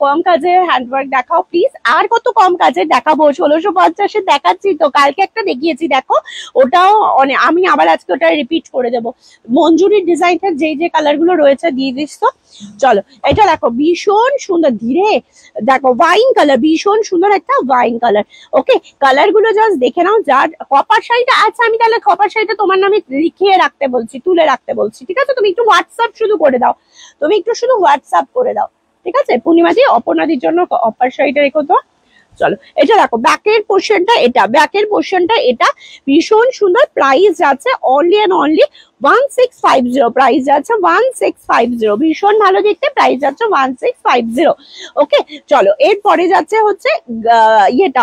কম কাজের হ্যান্ডওয়ার্ক দেখাও প্লিজ। আর কত কম কাজের দেখাবো? 1650 দেখাচ্ছি তো, কালকে একটা দেখিয়েছি দেখো, ওটাও অনেক। আমি আবার আজকে ওটা রিপিট করে দেবো। মঞ্জুরির ডিজাইনটার যে যে কালার গুলো রয়েছে দিয়ে দিস তো। চলো, এটা দেখো, ভীষণ সুন্দর। ধীরে দেখো, ওয়াইন কালার, ভীষণ সুন্দর একটা ওয়াইন কালার। ওকে, কালার গুলো জাস্ট দেখে নাও। যার কপার শাড়িটা, আচ্ছা আমি তাহলে কপার শাড়িটা তোমার নামে লিখিয়ে রাখতে বলছি, তুলে রাখতে বলছি, ঠিক আছে। তুমি একটু হোয়াটসঅ্যাপ শুধু করে দাও, তুমি একটু শুধু হোয়াটসঅ্যাপ করে দাও, ঠিক আছে। পূর্ণিমাদি, অপর্ণাদির জন্য কপার শাড়িটা রেখো তো। চলো, এটা দেখো ব্যাকের পোর্শনটা, এটা ব্যাকের পোর্শনটা, এটা ভীষণ সুন্দর। প্রাইস যাচ্ছে অনলি এন্ড অনলি 1650, প্রাইস যাচ্ছে 1650, ভীষণ ভালো দেখতে। প্রাইস যাচ্ছে 1650। ওকে, চলো, এরপরে যাচ্ছে হচ্ছে ইয়েটা,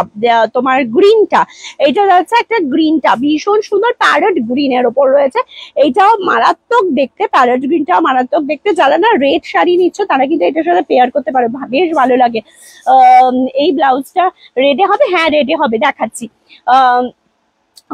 তোমার গ্রিনটা। এটা যাচ্ছে একটা গ্রিনটা, ভীষণ সুন্দর, প্যারট গ্রিন এর ওপর রয়েছে। এইটাও মারাত্মক দেখতে, প্যারট গ্রিনটাও মারাত্মক দেখতে। যারা না রেড শাড়ি নিচ্ছ তারা কিন্তু এটার সাথে পেয়ার করতে পারো, বেশ ভালো লাগে। এই ব্লাউজটা রেডে হবে, হ্যাঁ রেডে হবে, দেখাচ্ছি।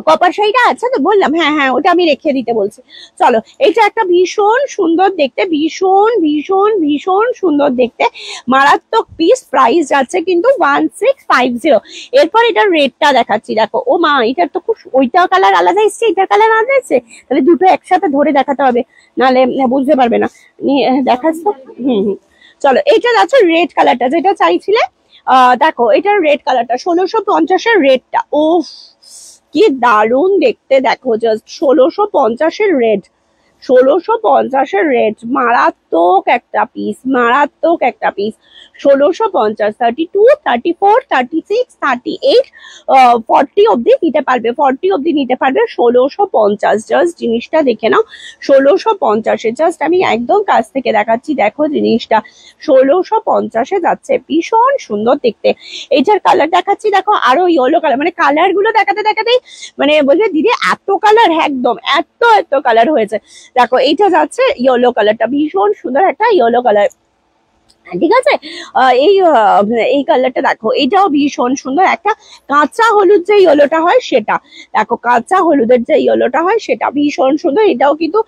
কপার শাড়িটা আছে তো বললাম, হ্যাঁ হ্যাঁ ওটা আমি রেখে দিতে বলছি। চলো, এটা একটা ভীষণ সুন্দর দেখতে, ভীষণ ভীষণ ভীষণ সুন্দর দেখতে, মারাত্মক পিস। প্রাইস যাচ্ছে কিন্তু 1650। এরপর এটার রেটটা দেখাচ্ছি, দেখো। ও মা, এটার তো খুব, ওইটা কালার আলাদা এসছে, এটার কালার আলাদা এসছে, তাহলে দুটো একসাথে ধরে দেখাতে হবে, নাহলে বুঝতে পারবে না। দেখাচ্ছ? হুম। চলো, এটা যাচ্ছে রেড কালারটা, যেটা চাইছিলে। দেখো এটার রেড কালারটা 1650-এর রেডটা, ও কি দারুণ দেখতে, দেখো জাস্ট 1650-এর রেড, 1650-এর রেড, মারাত্মক একটা পিস, মারাত্মক একটা পিস। 1650, 32, 34, 36, 38, 40 অব্দি নিতে পারবে, 40 অব্দি নিতে পারবে। 1650, জাস্ট জিনিসটা দেখে নাও। 1650-এ, জাস্ট আমি একদম কাছ থেকে দেখাচ্ছি, দেখো জিনিসটা 1650-এ যাচ্ছে, ভীষণ সুন্দর দেখতে। এইটার কালার দেখাচ্ছি, দেখো আরো ইয়েলো কালার, মানে কালার গুলো দেখাতে দেখাতেই মানে বলবে দিদি এত কালার, একদম এত এত কালার হয়েছে। দেখো এইটা যাচ্ছে ইয়েলো কালারটা, ভীষণ সুন্দর একটা ইয়েলো কালার, ঠিক আছে। এই কালারটা দেখো, এটাও ভীষণ সুন্দর, একটা কাঁচা হলুদ যে ইয়েলোটা হয় সেটা, দেখো কাঁচা হলুদের যে ইয়েলোটা হয় সেটা ভীষণ সুন্দর। এটাও কিন্তু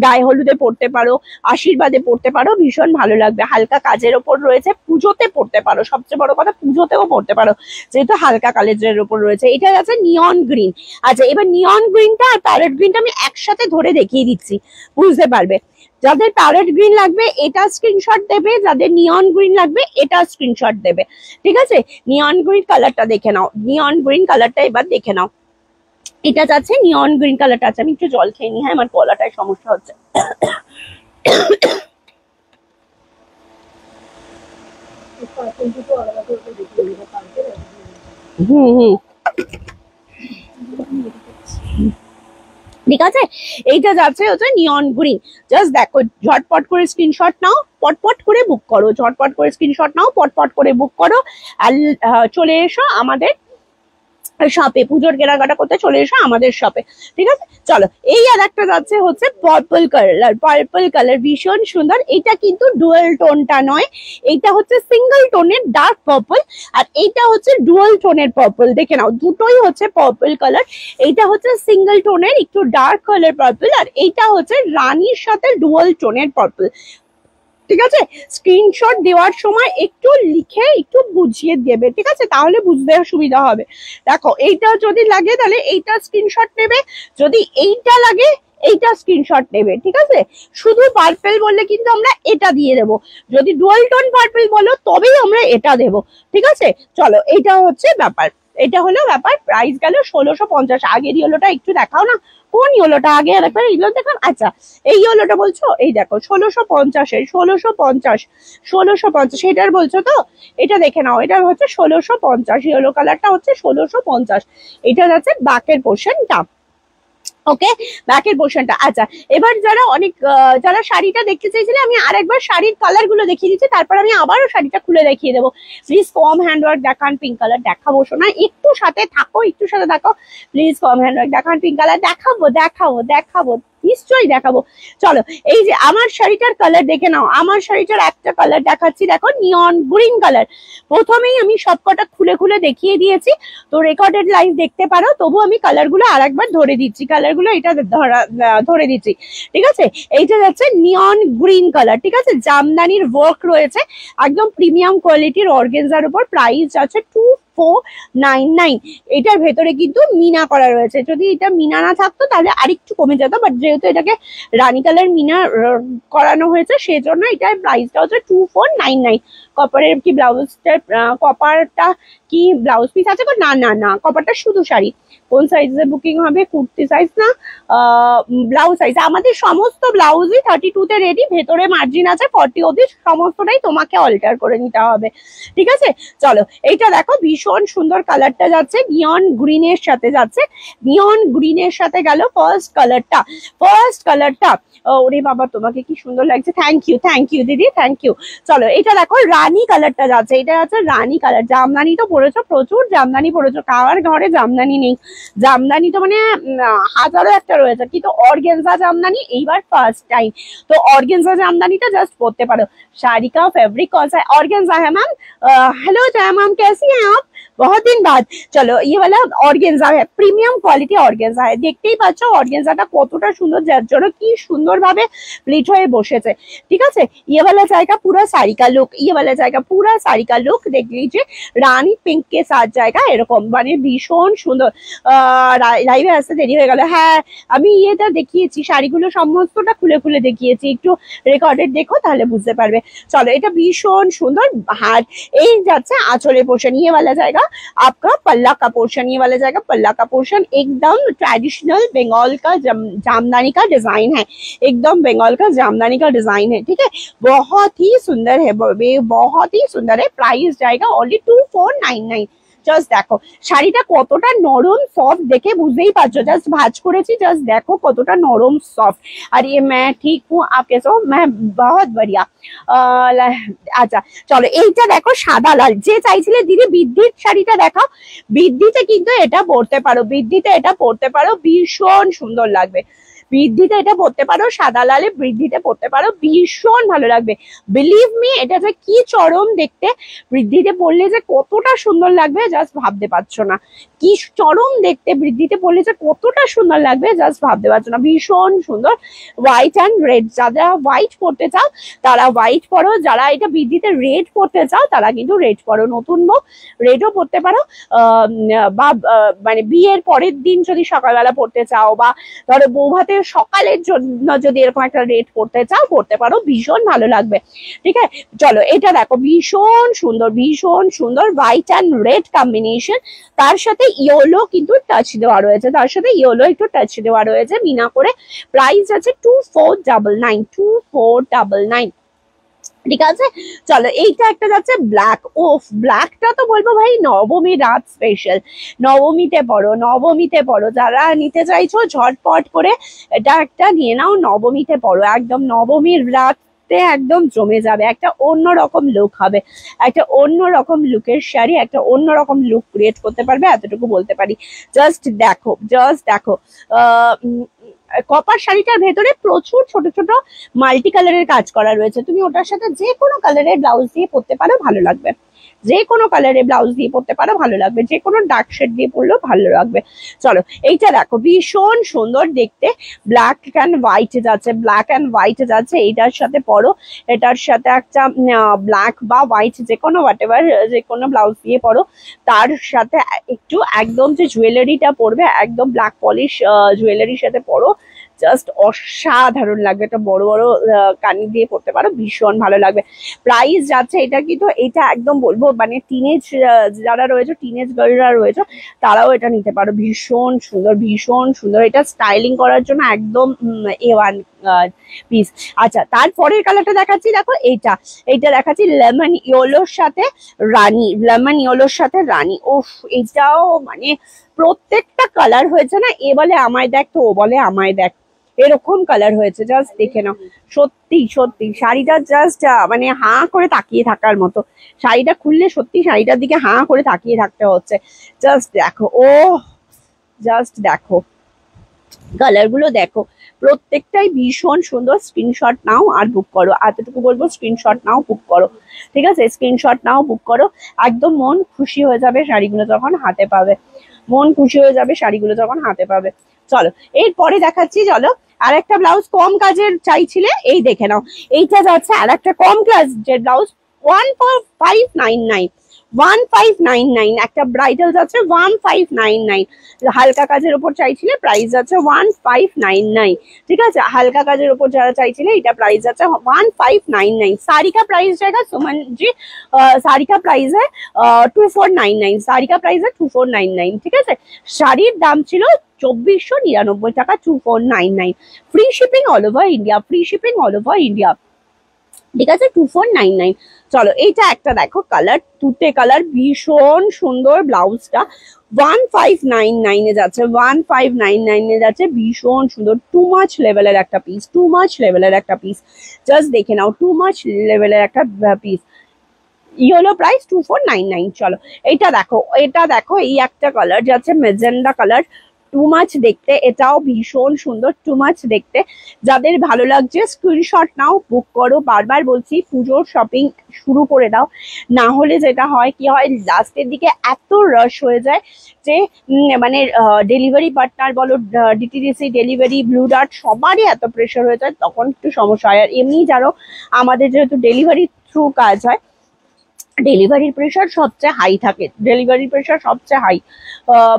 গায়ে হলুদে পড়তে পারো, আশীর্বাদে পড়তে পারো, ভীষণ ভালো লাগবে। হালকা কাজের ওপর রয়েছে, পুজোতে পড়তে পারো, সবচেয়ে বড় কথা পুজোতেও পড়তে পারো, যেহেতু হালকা কালেজের ওপর রয়েছে। এটা আছে নিয়ন গ্রিন। আচ্ছা, এবার নিয়ন গ্রিনটা আর প্যারেট গ্রিনটা আমি একসাথে ধরে দেখিয়ে দিচ্ছি, বুঝতে পারবে। যাদের প্যারেট গ্রিন লাগবে এটা স্ক্রিনশট দেবে, যাদের নিয়ন গ্রিন লাগবে এটা স্ক্রিনশট দেবে, ঠিক আছে। নিয়ন গ্রিন কালারটা দেখে নাও, নিয়ন গ্রিন কালারটা এবার দেখে নাও। এটা যাচ্ছে নিয়ন গ্রিন কালারটা আছে। আমি একটু জল খেয়ে নিই, হ্যাঁ আমার গলাটায় সমস্যা হচ্ছে। হুম, ঠিক আছে। এইটা যাচ্ছে হচ্ছে নিয়ন গ্রিন। জাস্ট দেখো, ঝটপট করে স্ক্রিনশট নাও, পটপট করে বুক করো, ঝটপট করে স্ক্রিনশট নাও, পটপট করে বুক করো, আর চলে এসো আমাদের শপে, পুজোর কেনাকাটা করতে চলে এসো আমাদের শপে, ঠিক আছে। চলো, এই আর একটা যাচ্ছে হচ্ছে পার্পল কালার, পার্পল কালার ভীষণ সুন্দর। এটা কিন্তু ডুয়াল টোনটা নয়, এটা হচ্ছে সিঙ্গেল টোনের ডার্ক পার্পল, আর এইটা হচ্ছে ডুয়াল টোনের পার্পল। দেখে নাও, দুটোই হচ্ছে পার্পল কালার। এইটা হচ্ছে সিঙ্গেল টোনের একটু ডার্ক কালার পার্পল, আর এইটা হচ্ছে রানীর সাথে ডুয়াল টোনের পার্পল, ঠিক আছে। স্ক্রিনশট দেওয়ার সময় একটু লিখে একটু বুঝিয়ে দেবে, ঠিক আছে, তাহলে বুঝতে সুবিধা হবে। দেখো, এইটা যদি লাগে তাহলে এইটা স্ক্রিনশট নেবে, যদি এইটা লাগে এইটা স্ক্রিনশট নেবে, ঠিক আছে। শুধু পার্পল বললে কিন্তু আমরা এটা দিয়ে দেবো, যদি ডুয়াল টোন পার্পল বলো তবেই আমরা এটা দেবো, ঠিক আছে। চলো, এইটা হচ্ছে ব্যাপার, এটা হলো ব্যাপার। প্রাইস গেল 1650। আগের ইয়েলোটা একটু দেখাও না, কোন ইয়েলোটা আগে একবার ইয়েলো দেখান। আচ্ছা, এই ইয়েলোটা বলছো, এই দেখো 1650-এর, 1650, 1650 এটার বলছো তো, এটা দেখে নাও, এটা হচ্ছে 1650, ইয়েলো কালারটা হচ্ছে 1650। এটা যাচ্ছে ব্যাকের পোর্শনটা, ওকে, ব্যাকের পোর্শনটা। আচ্ছা, এবার যারা অনেক যারা শাড়িটা দেখতে চাইছিলে, আমি আরেকবার শাড়ির কালার গুলো দেখিয়ে দিচ্ছি, তারপর আমি আবারও শাড়িটা খুলে দেখিয়ে দেবো। প্লিজ কম হ্যান্ডওয়ার্ক দেখান, পিঙ্ক কালার দেখাবো শোনা, একটু সাথে থাকো, একটু সাথে থাকো, প্লিজ কম হ্যান্ডওয়ার্ক দেখান, পিঙ্ক কালার দেখাবো দেখাবো দেখাবো, নিশ্চয়ই দেখাবো। চলো, এই যে আমার শাড়িটার কালার দেখে নাও, আমার শাড়িটার একটা কালার দেখাচ্ছি, দেখো নিয়ন গ্রিন কালার। প্রথমেই আমি সবকটা খুলে খুলে দেখিয়ে দিয়েছি, তো রেকর্ডেড লাইভ দেখতে পারো, তবু আমি কালারগুলো আরেকবার ধরে দিচ্ছি, কালারগুলো এটা ধরে দিচ্ছি, ঠিক আছে। এইটা যাচ্ছে নিয়ন গ্রিন কালার, ঠিক আছে, জামদানির ওয়ার্ক রয়েছে, একদম প্রিমিয়াম কোয়ালিটির অর্গানজার উপর। প্রাইস আছে 2499। এটার ভেতরে কিন্তু মিনা করা রয়েছে, যদি এটা মিনা না থাকতো তাহলে আরেকটু কমে যেত, বাট যেহেতু এটাকে রানী কালার মিনা করানো হয়েছে সেজন্য এটার প্রাইসটা হচ্ছে 2499। কপারের কি ব্লাউজটা, কপারটা কি ব্লাউজ পিস আছে? না না না, কপারটা শুধু শাড়ি। কোন সাইজে বুকিং হবে? কুর্তি সাইজ না ব্লাউজ সাইজ? আমাদের সমস্ত ব্লাউজই 32-তে রেডি, ভেতরে মার্জিন আছে 40 অবধি, সমস্তটাই তোমাকে অল্টার করে নিতে হবে, ঠিক আছে। চলো, এইটা দেখো, ভীষণ সুন্দর কালারটা যাচ্ছে নিয়ন গ্রিনের সাথে যাচ্ছে, নিয়ন গ্রিনের সাথে গেল ফার্স্ট কালারটা, ফার্স্ট কালারটা। ওরে বাবা, তোমাকে কি সুন্দর লাগছে, থ্যাংক ইউ দিদি, থ্যাংক ইউ। চলো, এটা দেখো রানী কালারটা যাচ্ছে, এটা যাচ্ছে রানী কালার। জামদানি তো পরেছো, প্রচুর জামদানি পরেছো, কার ঘরে জামদানি নেই? জামদানি তো মানে হাজারো একটা রয়েছে, কিন্তু অর্গেনজা জামদানি এইবার ফার্স্ট টাइम। तो ऑर्गेन्जा जामदानीটা জাস্ট পরতে পারো। শাড়ি का फैब्रिक कौन सा है? ऑर्गेन्जा है मैम। हेलो जया मैम, कैसी हैं आप? बहुत दिन बाद। चलो ये वाला ऑर्गेन्जा है, प्रीमियम क्वालिटी ऑर्गेन्जा है। দেখতেই পাচ্ছ অর্গেনজাটা কতটা সুন্দর, যার জন্য কি সুন্দরভাবে প্লিট হয়ে বসেছে। ঠিক আছে, ये वाला जाएगा पूरा साड़ी का लुक, ये वाला जाएगा पूरा साड़ी का लुक। देख लीजिए রানী পিঙ্ক के साथ जाएगा এরকম, মানে ভীষণ সুন্দর। লাইভে আসতে দেরি হয়ে গেল। হ্যাঁ, আমি এটা দেখিয়েছি, শাড়িগুলো সমস্তটা খুলে খুলে দেখিয়েছি, একটু রেকর্ডেড দেখো তাহলে বুঝতে পারবে। চলো, এটা ভীষণ সুন্দর। হার এই যাচ্ছে आंचल पोर्शन, ये वाला जाएगा आपका पल्ला का पोर्शन, ये वाला जाएगा पल्ला का पोर्शन। एकदम ट्रेडिशनल बंगाल का जामदानी का डिजाइन है, एकदम बंगाल का जामदानी का डिजाइन है। ठीक है, बहुत ही सुंदर है, बहुत ही सुंदर है। प्राइस जाएगा ओनली 2499। জাস্ট দেখো শাড়িটা কতটা নরম সফট, দেখে বুঝতেই পারছো। জাস্ট ভাঁজ করেছি, জাস্ট দেখো কতটা নরম সফট। আর ये मैं ठीक हूँ, आप कैसे हो? मैं बहुत बढ़िया। আচ্ছা চলো, এইটা দেখো সাদা লাল। যে চাইছিলে দিদি বিদ্যুৎ শাড়িটা দেখাও, বিদ্যুতে কিন্তু এটা পরতে পারো, বিদ্যুতে এটা পরতে পারো, ভীষণ সুন্দর লাগবে। বৃদ্ধিতে এটা পরতে পারো, সাদা লালে বৃদ্ধিতে পরতে পারো, ভীষণ ভালো লাগবে। বিলিভ মি, এটা যে কি চরম দেখতে, বৃদ্ধিতে পরলে যে কতটা সুন্দর লাগবে জাস্ট ভাবতে পারছো না। কি চরম দেখতে, বৃদ্ধিতে পরলে যে কতটা সুন্দর লাগবে জাস্ট ভাবতে পারছো না। ভীষণ সুন্দর। হোয়াইট অ্যান্ড রেড, যারা হোয়াইট পরতে চাও তারা হোয়াইট পরো, যারা এটা বৃদ্ধিতে রেড পরতে চাও তারা কিন্তু রেড পরো। নতুন বউ রেডও পরতে পারো, বা মানে বিয়ের পরের দিন যদি সকালবেলা পরতে চাও, বা ধরো বৌভাতের সকালের জন্য যদি এরকম একটা রেড পরতে চাও পরতে পারো, ভীষণ ভালো লাগবে। ঠিক আছে, চলো এটা দেখো ভীষণ সুন্দর, ভীষণ সুন্দর। হোয়াইট অ্যান্ড রেড কম্বিনেশন, তার সাথে ইয়েলো কিন্তু টাচ দেওয়া রয়েছে, তার সাথে ইয়েলো একটু টাচ দেওয়া রয়েছে মিনা করে। প্রাইস আছে 2499, 2499। ঠিক আছে, চলো এইটা একটা যাচ্ছে ব্ল্যাক। ওফ, ব্ল্যাকটা তো বলবো ভাই নবমী রাত স্পেশাল। নবমীতে পড়ো, নবমীতে পড়ো, যারা নিতে চাইছো ঝটপট করে এটা একটা নিয়ে নাও, নবমীতে পড়ো। একদম নবমীর রাত একদম জমে যাবে, একটা অন্যরকম লুক হবে, একটা অন্যরকম লুকের শাড়ি, একটা অন্যরকম লুক ক্রিয়েট করতে পারবে, এতটুকু বলতে পারি। জাস্ট দেখো, জাস্ট দেখো। কপার শাড়িটার ভেতরে প্রচুর ছোট ছোট মাল্টি কালারের কাজ করা রয়েছে, তুমি ওটার সাথে যে কোনো কালারের ব্লাউজ দিয়ে পরতে পারো, ভালো লাগবে। যে কোনো কালারের ব্লাউজ দিয়ে পরতে পারো, ভালো লাগবে। যে কোনো ডার্ক শেড দিয়ে পরলেও ভালো লাগবে। চলো এইটা দেখো, ভীষণ সুন্দর দেখতে। ব্ল্যাক অ্যান্ড হোয়াইট যাচ্ছে, ব্ল্যাক অ্যান্ড হোয়াইট যাচ্ছে, এইটার সাথে পরো। এটার সাথে একটা ব্ল্যাক বা হোয়াইট যে কোনো হোয়াটএভার, যে কোনো ব্লাউজ দিয়ে পরো। তার সাথে একটু একদম যে জুয়েলারিটা পরবে, একদম ব্ল্যাক পলিশ জুয়েলারির সাথে পরো, জাস্ট অসাধারণ লাগবে। একটা বড় বড় কানি দিয়ে পরতে পারো, ভীষণ ভালো লাগবে। প্রাইস যাচ্ছে এটা, কিন্তু এটা একদম বলবো মানে টিনেজ যারা রয়েছে, টিনেজ গার্লরা রয়েছে, তারাও এটা নিতে পারো। ভীষণ সুন্দর, ভীষণ সুন্দর। এটা স্টাইলিং করার জন্য একদম A1 পিস। আচ্ছা, তারপরের কালারটা দেখাচ্ছি, দেখো এইটা, এইটা দেখাচ্ছি লেমন ইয়েলোর সাথে রানী, লেমন ইয়েলোর সাথে রানী। ওফ, এটাও মানে প্রত্যেকটা কালার হয়েছে না, এ বলে আমায় দেখ তো ও বলে আমায় দেখ, এরকম কালার হয়েছে। জাস্ট দেখে নাও, সত্যি সত্যি শাড়িটা জাস্ট মানে হাঁ করে তাকিয়ে থাকার মতো। শাড়িটা খুললে সত্যি শাড়িটার দিকে হাঁ করে তাকিয়ে থাকতে হচ্ছে। জাস্ট দেখো, ও জাস্ট দেখো কালার গুলো দেখো, প্রত্যেকটাই ভীষণ সুন্দর। স্ক্রিনশট নাও আর বুক করো, এতটুকু বলবো, স্ক্রিনশট নাও বুক করো। ঠিক আছে, স্ক্রিনশট নাও বুক করো, একদম মন খুশি হয়ে যাবে শাড়িগুলো যখন হাতে পাবে, মন খুশি হয়ে যাবে শাড়িগুলো যখন হাতে পাবে। চলো এরপরে দেখাচ্ছি, চলো আর একটা ব্লাউজ কম কাজের চাইছিলে, এই দেখে নাও। এইটা যাচ্ছে আর একটা কম কাজের ব্লাউজ, 1599, 1599। একটা ব্রাইডাল যাচ্ছে 1599। হালকা কাজের উপর চাইছিলে, প্রাইস যাচ্ছে 1599। ঠিক আছে, হালকা কাজের উপর যারা চাইছিলে, এটা প্রাইস যাচ্ছে 1599। साड़ी का प्राइस जाएगा सुमन जी, साड़ी का प्राइस है 2499, साड़ी का प्राइस है 2499। ঠিক আছে, শাড়ির দাম ছিল 2499 টাকা, 2499। Free shipping all over India, free shipping all over India. ঠিক আছে, 2499। চলো এইটা একটা দেখো কালার, তুতে কালার, ভীষণ সুন্দর। ব্লাউজটা 1599 এ যাচ্ছে, 1599 এ যাচ্ছে, ভীষণ সুন্দর। টু মাচ লেভেলের একটা পিস, টু মাচ লেভেলের একটা পিস। জাস্ট দেখে নাও, টু মাচ লেভেলের একটা পিস। Yellow price 2499। চলো এটা দেখো, এটা দেখো, এই একটা কালার যাচ্ছে মেজেন্ডা কালার, টু মাচ দেখতে, এটাও ভীষণ সুন্দর, টু মাচ দেখতে। যাদের ভালো লাগছে স্ক্রিনশট নাও, বুক করো। বারবার বলছি পুজোর শপিং শুরু করে দাও, না হলে যেটা হয় কি হয় লাস্টের দিকে এত রাশ হয়ে যায় যে মানে ডেলিভারি পার্টনার বলো, ডিটিডিসি ডেলিভারি, ব্লু ডার্ট, সবারই এত প্রেশার হয়ে যায়, তখন একটু সমস্যা হয়। আর এমনি জানো আমাদের যেহেতু ডেলিভারি থ্রু কাজ হয়, ডেলিভারির প্রেশার সবচেয়ে হাই থাকে, ডেলিভারি প্রেশার সবচেয়ে হাই।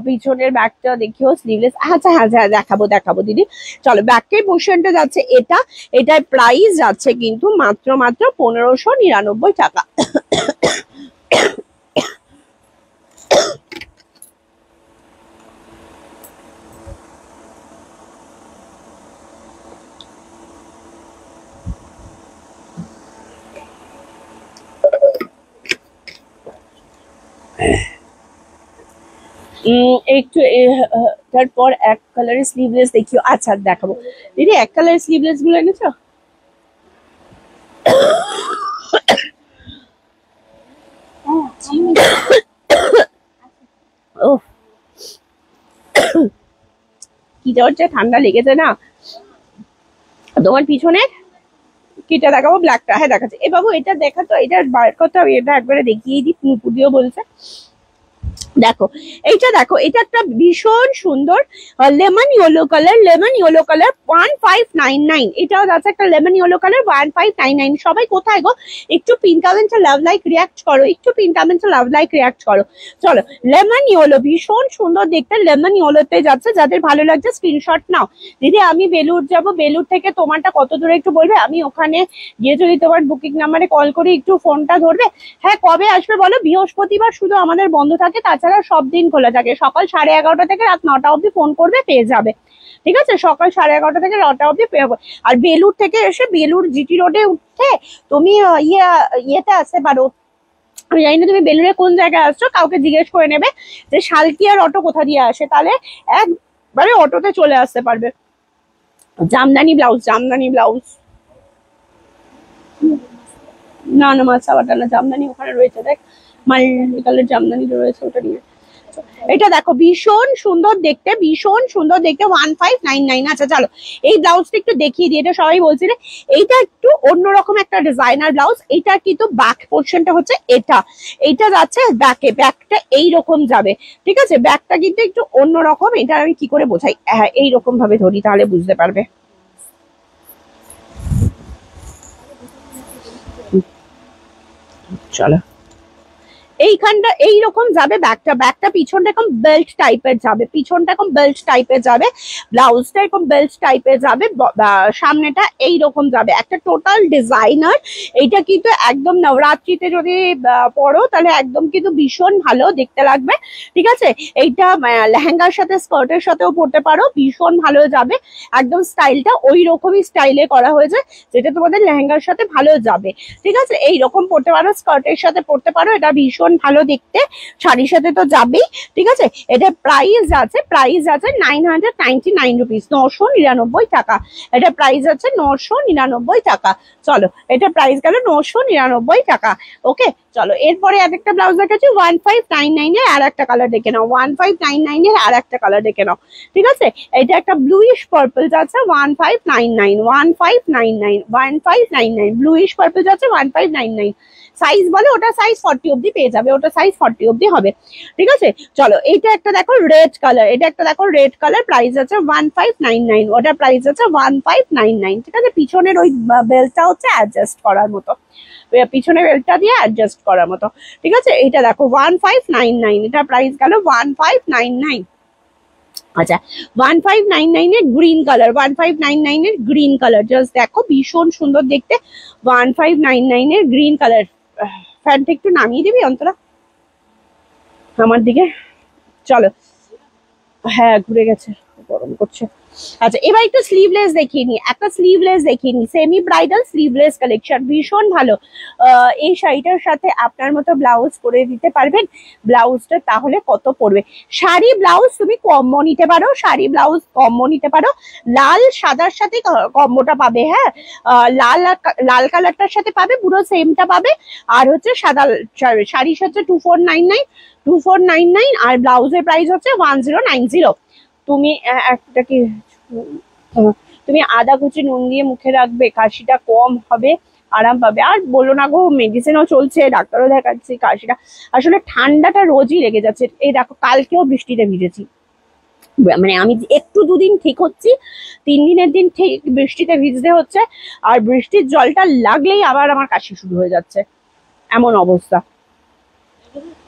পিছনের ব্যাগটা দেখিও স্লিভলেস। আচ্ছা হ্যাঁ হ্যাঁ দেখাবো দেখাবো দিদি। চলো ব্যাকের পোর্শনটা যাচ্ছে এটা, এটার প্রাইস যাচ্ছে কিন্তু মাত্র মাত্র 1599 টাকা। একটু তারপর এক কালারের স্লিভলেস দেখিও। আচ্ছা দেখাবো দিদি, এক কালারের স্লিভলেস গুলো এনেছো? ও কি হচ্ছে, ঠান্ডা লেগেছে না তোমার পিছনে? কিটা দেখাবো? ব্ল্যাকটা? হ্যাঁ দেখাচ্ছে। এ বাবু এটা দেখা তো, এটা বার করতে হবে, এটা একবারে দেখিয়ে দিই, পুদিও বলছে। দেখো এইটা, দেখো এটা একটা ভীষণ সুন্দর lemon yellow colour, lemon yellow colour 1599। এটাও যাচ্ছে একটা লেমন ইয়েলো কালার 1599। সবাই কোথায় গো, একটু পিন কমেন্টে লাভ লাইক রিয়াক্ট করো, একটু পিন কমেন্টে লাভ লাইক রিয়াক্ট করো। চলো লেমন ইয়েলো ভীষণ সুন্দর দেখতে, লেমন ইয়েলোতে যাচ্ছে। যাদের ভালো লাগছে স্ক্রিনশট নাও। দিদি আমি বেলুর যাব, বেলুর থেকে তোমারটা কত দূরে একটু বলবে, আমি ওখানে গিয়ে যদি তোমার বুকিং নাম্বারে কল করি একটু ফোনটা ধরবে? হ্যাঁ কবে আসবে বলো? বৃহস্পতিবার শুধু আমাদের বন্ধ থাকে, তাছাড়া সব দিন খোলা থাকে। সকাল 11:30 থেকে রাত 9টা অব্দি ফোন করবে, পেয়ে যাবে। ঠিক আছে, সকাল 11:30 থেকে 9টা অব্দি পেয়ে যাবে। আর বেলুর থেকে এসে বেলুর জিটি রোডে উঠে তুমি ইয়েতে আসতে পারো। আমি জানি না তুমি বেলুরে কোন জায়গায় আসছো, কাউকে জিজ্ঞেস করে নেবে যে শালকিয়ার অটো কোথা দিয়ে আসে, তাহলে একবারে অটোতে চলে আসতে পারবে। জামদানি ব্লাউজ, জামদানি ব্লাউজ, না না মাছা বাটা না, জামদানি ওখানে রয়েছে, দেখ মাল্টি কালার জামদানি রয়েছে, ওটা নিয়ে। এটা দেখো ভীষণ সুন্দর দেখতে, ভীষণ সুন্দর দেখতে, 1599। আচ্ছা চলো এই ব্লাউজটা একটু দেখিয়ে দিই, এটা সবাই বলছিলে। এইটা একটু অন্যরকম একটা ডিজাইনার ব্লাউজ। এইটা কিন্তু ব্যাক পোর্শনটা হচ্ছে এটা, এইটা যাচ্ছে ব্যাকে, ব্যাকটা এইরকম যাবে। ঠিক আছে, ব্যাকটা কিন্তু একটু অন্যরকম। এটা আমি কি করে বোঝাই, হ্যাঁ এইরকম ভাবে ধরি তাহলে বুঝতে পারবে। চলো এইখানটা এইরকম যাবে, ব্যাকটা, ব্যাকটা পিছনটা এরকম বেল্ট টাইপের যাবে, পিছনটা এরকম বেল্ট টাইপের যাবে, ব্লাউজটা এরকম বেল্ট টাইপের যাবে, সামনেটা এইরকম যাবে, একটা টোটাল ডিজাইনার। এইটা কিন্তু একদম নবরাত্রিতে যদি পরো তাহলে একদম কিন্তু ভীষণ ভালো দেখতে লাগবে। ঠিক আছে, এইটা লেহেঙ্গার সাথে স্কার্টের সাথেও পরতে পারো, ভীষণ ভালো যাবে। একদম স্টাইলটা ওই রকমই স্টাইলে করা হয়েছে, যেটা তোমাদের লেহেঙ্গার সাথে ভালো যাবে। ঠিক আছে, এইরকম পরতে পারো, স্কার্টের সাথে পরতে পারো, এটা ভীষণ ভালো দেখতে, শাড়ির সাথে তো যাবেই। ঠিক আছে, এটা প্রাইস আছে, প্রাইস আছে 999 রুপিস, 999 টাকা। এটা প্রাইস আছে 999 টাকা। চলো এটা প্রাইস গেল 999 টাকা। ওকে চলো এরপরে আরেকটা ব্লাউজ দেখাচ্ছি 1599 এর, আর একটা কালার দেখে নাও, 1599 এর আর একটা কালার দেখে নাও। ঠিক আছে, এটা একটা ব্লুইশ পার্পল যাচ্ছে 1599, 1599, 1599 ব্লুইশ পার্পল যাচ্ছে 1599। সাইজ বলে ওটা সাইজ 40 অব্দি পেয়ে যাবে, ওটা সাইজ 40 অব্দি হবে। ঠিক আছে, চলো এইটা একটা দেখো রেড কালার, এটা একটা দেখো রেড কালার, প্রাইস আছে 1599, ওটা প্রাইস আছে 1599। ঠিক আছে, পিছনের ওই বেলটা হচ্ছে অ্যাডজাস্ট করার মতো, পিছনে বেলটা দিয়ে অ্যাডজাস্ট করার মতো। ঠিক আছে, এটা দেখো 1599, এটা প্রাইস গেল 1599। আচ্ছা 1599 এর গ্রিন কালার, 1599 এর গ্রিন কালার, জাস্ট দেখো ভীষণ সুন্দর দেখতে, 1599 এর গ্রিন কালার। ফ্যানটা একটু নামিয়ে দিবি অন্তরা আমার দিকে। চলো হ্যাঁ ঘুরে গেছে, গরম করছে। আচ্ছা এবার একটু স্লিভলেস দেখিয়ে নি, একটা স্লিভলেস দেখিয়ে নি, সেমি ব্রাইডাল স্লিভলেস কালেকশন, ভীষণ ভালো। এই শাড়িটার সাথে আপনার মতো ব্লাউজ করে দিতে পারবেন। ব্লাউজটা তাহলে কত পড়বে? শাড়ি ব্লাউজ তুমি কম্বো নিতে পারো, শাড়ি ব্লাউজ কম্বো নিতে পারো, লাল সাদার সাথে কম্বোটা পাবে। হ্যাঁ, লাল কালারটার সাথে পাবে, পুরো সেমটা পাবে। আর হচ্ছে সাদা শাড়ির সাথে 2499 আর ব্লাউজের প্রাইস হচ্ছে 1090। তুমি একটা কি তুমি আদা কুচি নুন দিয়ে মুখে রাখবে, কাশিটা কম হবে, আরাম পাবে। আর বলো না গো, মেডিসিনও চলছে, ডাক্তারও দেখাচ্ছি, কাশিটা আসলে ঠান্ডাটা রোজই লেগে যাচ্ছে। এই দেখো কালকেও বৃষ্টিতে ভিজেছি, মানে আমি একটু দুদিন ঠিক হচ্ছি, 3 দিনের দিন ঠিক বৃষ্টিতে ভিজতে হচ্ছে, আর বৃষ্টির জলটা লাগলেই আবার আমার কাশি শুরু হয়ে যাচ্ছে, এমন অবস্থা।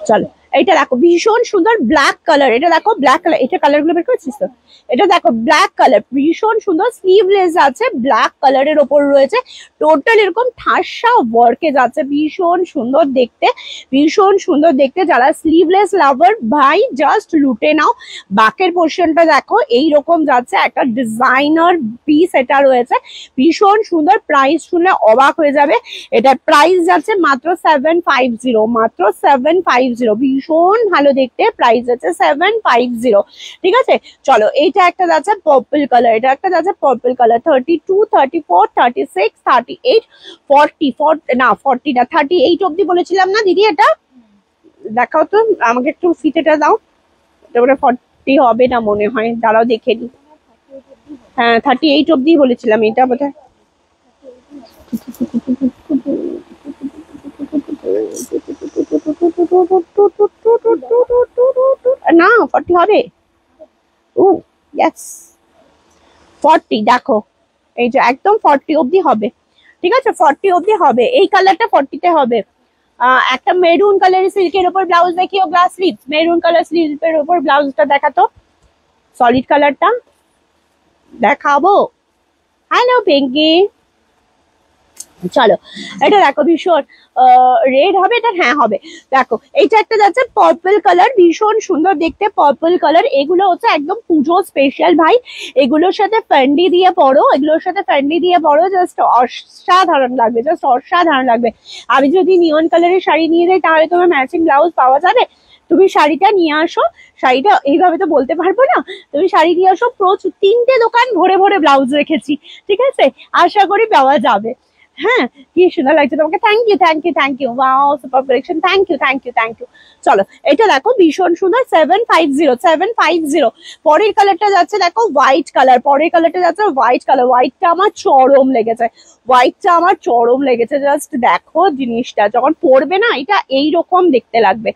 চলো এটা দেখো ভীষণ সুন্দর ব্ল্যাক কালার, এটা দেখো ব্ল্যাক কালার, এটা কালার গুলো বের করছিস তো? এটা দেখো ব্ল্যাক কালার, ভীষণ সুন্দর, স্লিভলেস আছে, ব্ল্যাক কালারের ওপর রয়েছে, টোটাল এরকম ঠাসা ওয়ার্কে যাচ্ছে, ভীষণ সুন্দর দেখতে, ভীষণ সুন্দর দেখতে। যারা স্লিভলেস লাভার ভাই জাস্ট লুটে নাও। বাকের পোর্শনটা দেখো এইরকম যাচ্ছে, একটা ডিজাইনার পিস এটা রয়েছে, ভীষণ সুন্দর। প্রাইস শুনলে অবাক হয়ে যাবে, এটা প্রাইস যাচ্ছে মাত্র 750, মাত্র 750, ভীষণ ভালো দেখতে, প্রাইস যাচ্ছে 750। ঠিক আছে, চলো এইটা একটা যাচ্ছে পার্পল কালার, এটা একটা যাচ্ছে পার্পল কালার, 32, 34, 36, 38, 40 না 40 না 38 অব্দি বলেছিলাম না দিদি? এটা দেখাও তো আমাকে একটু ফিতেটা দাও, এটা মানে 40 হবে না মনে হয়, দাঁড়াও দেখে নি। হ্যাঁ 38 অব্দি বলেছিলাম, এটা বোধহয় না 40 হবে। ও ইয়েস 40, দেখো এই যে একদম 40 অব্দি হবে। ঠিক আছে 40 অব্দি হবে, এই কালারটা 40-তে হবে। একটা মেরুন কালারের সিল্কের উপর ব্লাউজ দেখিও, গ্লাস স্লিভস, মেরুন কালার স্লিভের উপর ব্লাউজটা দেখাতো, সলিড কালারটা দেখাবো। হ্যালো পিঙ্কি, চলো এটা দেখো ভীষণ রেড হবে এটা, হ্যাঁ হবে। দেখো এইটা একটা যাচ্ছে পার্পল কালার, ভীষণ সুন্দর দেখতে পার্পল কালার। এগুলো হচ্ছে একদম পুজো স্পেশাল ভাই, এগুলোর সাথে ফ্যান্ডি দিয়ে পরো, এগুলোর সাথে ফ্যান্ডি দিয়ে পরো, জাস্ট অসাধারণ লাগবে, জাস্ট অসাধারণ লাগবে। আমি যদি নিয়ন কালারের শাড়ি নিয়ে যাই তাহলে তোমার ম্যাচিং ব্লাউজ পাওয়া যাবে। তুমি শাড়িটা নিয়ে আসো, শাড়িটা এইভাবে তো বলতে পারবো না, তুমি শাড়ি নিয়ে আসো, প্রচুর 3টে দোকান ভরে ভরে ব্লাউজ রেখেছি, ঠিক আছে, আশা করি পাওয়া যাবে। হ্যাঁ কি সুন্দর লাগছে তোমাকে, thank you thank you thank you, wow super collection, thank you thank you thank you. চলো এটা দেখো ভীষণ সুন্দর, 750। পরের কালারটা যাচ্ছে দেখো হোয়াইট কালার, পরের কালারটা যাচ্ছে হোয়াইট কালার, হোয়াইটটা আমার চরম লেগেছে, হোয়াইটটা আমার চরম লেগেছে। জাস্ট দেখো জিনিসটা যখন পরবে না, এটা এইরকম দেখতে লাগবে,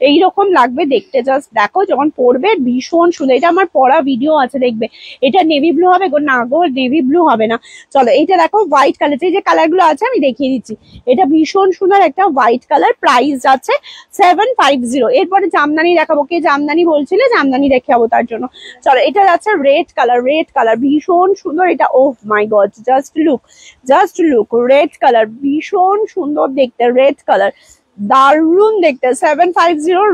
এইরকম লাগবে দেখতে, জাস্ট দেখো যখন পরবে ভীষণ সুন্দর। এটা আমার পরা ভিডিও আছে দেখবে। এটা নেভি ব্লু হবে গো? না গো নেভি ব্লু হবে না। চলো এইটা দেখো হোয়াইট কালার, যে কালার গুলো আছে আমি দেখিয়ে দিচ্ছি। এটা ভীষণ সুন্দর একটা হোয়াইট কালার, প্রাইস যাচ্ছে 750। এরপরে জামদানি দেখাবো, কে জামদানি বলছিলে, জামদানি দেখাবো তার জন্য। চলো এটা যাচ্ছে রেড কালার, রেড কালার ভীষণ সুন্দর এটা, oh my god just look red colour, ভীষণ সুন্দর দেখতে, রেড কালার দারুণ দেখতে, 750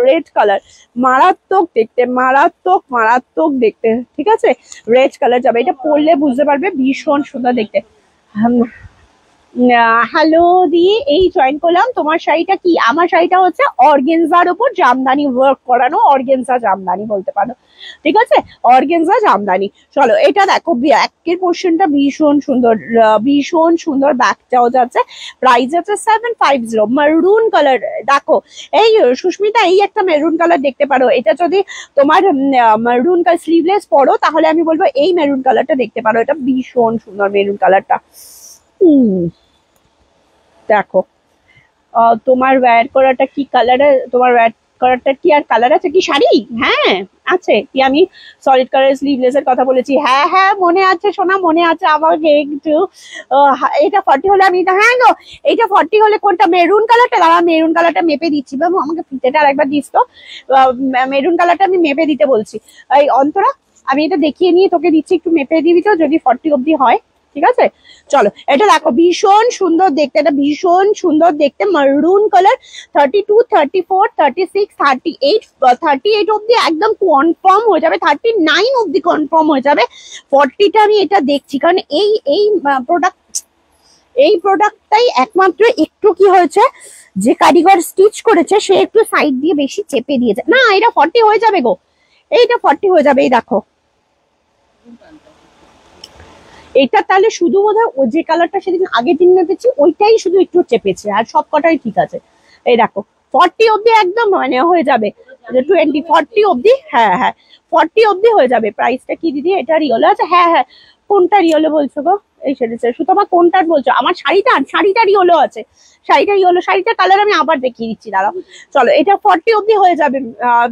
রেড কালার, মারাত্মক দেখতে, মারাত্মক দেখতে। ঠিক আছে রেড কালার যাবে, এটা পরলে বুঝতে পারবে ভীষণ সুন্দর দেখতে। হ্যালো দিয়ে এই জয়েন করলাম। তোমার শাড়িটা কি? আমার শাড়িটা হচ্ছে অর্গেনজার উপর জামদানি ওয়ার্ক করানো, অর্গেনজা জামদানি বলতে পারো, ঠিক আছে, অর্গেনজা জামদানি। চলো এটা দেখো ব্যাকের পোর্শনটা ভীষণ সুন্দর, ব্যাকটাও যাচ্ছে, প্রাইস আছে 750। মেরুন কালার দেখো, এই সুস্মিতা এই একটা মেরুন কালার দেখতে পারো, এটা যদি তোমার মেরুন কালার স্লিভলেস পরো তাহলে আমি বলবো এই মেরুন কালারটা দেখতে পারো, এটা ভীষণ সুন্দর মেরুন কালারটা। দেখো তোমার ওয়্যার করাটা কি কালারে, তোমার ওয়্যার করাটা কি আর কালার আছে কি শাড়ি? হ্যাঁ আছে কি, আমি সলিড কালার স্লিভলেস এর কথা বলেছি, হ্যাঁ হ্যাঁ মনে আছে সোনা, মনে আছে আমাকে একটু। এটা 40 হলে আমি, হ্যাঁ গো এইটা 40 হলে কোনটা, মেরুন কালারটা, দাঁড়া মেরুন কালারটা মেপে দিচ্ছি বাবু, আমাকে ফিতেটা আর একবার দিস তো, মেরুন কালারটা আমি মেপে দিতে বলছি। এই অন্তরা আমি এটা দেখিয়ে নিয়ে তোকে দিচ্ছি, একটু মেপে দিবি তো, যদি 40 অব্দি হয়। ঠিক আছে। চলো এটা দেখো ভীষণ সুন্দর দেখতে, এটা ভীষণ সুন্দর দেখতে, মারুন কালার। 32, 34, 36, 38, 38 অব্দি একদম কনফার্ম হয়ে যাবে, 39 অব্দি কনফার্ম হয়ে যাবে। 40টা আমি এটা দেখছি, কারণ এই প্রোডাক্টটাই একমাত্র একটু কি হয়েছে, যে কারিগর স্টিচ করেছে সে একটু সাইড দিয়ে বেশি চেপে দিয়েছে। না এটা 40 হয়ে যাবে গো, এইটা 40 হয়ে যাবে। এই দেখো এটা তাহলে শুধু বোধহয় ও যে কালারটা সেদিন আগের দিন মেপেছি ওইটাই শুধু একটু চেপেছে, আর সব কটাই ঠিক আছে। এই দেখো 40 অব্দি একদম মানে হয়ে যাবে, 20, 40 অব্দি, হ্যাঁ হ্যাঁ 40 অব্দি হয়ে যাবে। প্রাইসটা কি দিদি? এটা রিয়েলো আছে, হ্যাঁ হ্যাঁ। কোনটা রিয়েলো বলছো গো? এই সেটা সুতমা কোনটার বলছো? আমার শাড়িটা রিয়েলো আছে, শাড়িটা রিয়েলো, শাড়িটার কালার আমি আবার দেখিয়ে দিচ্ছি দাঁড়াও। চলো এটা 40 অব্দি হয়ে যাবে।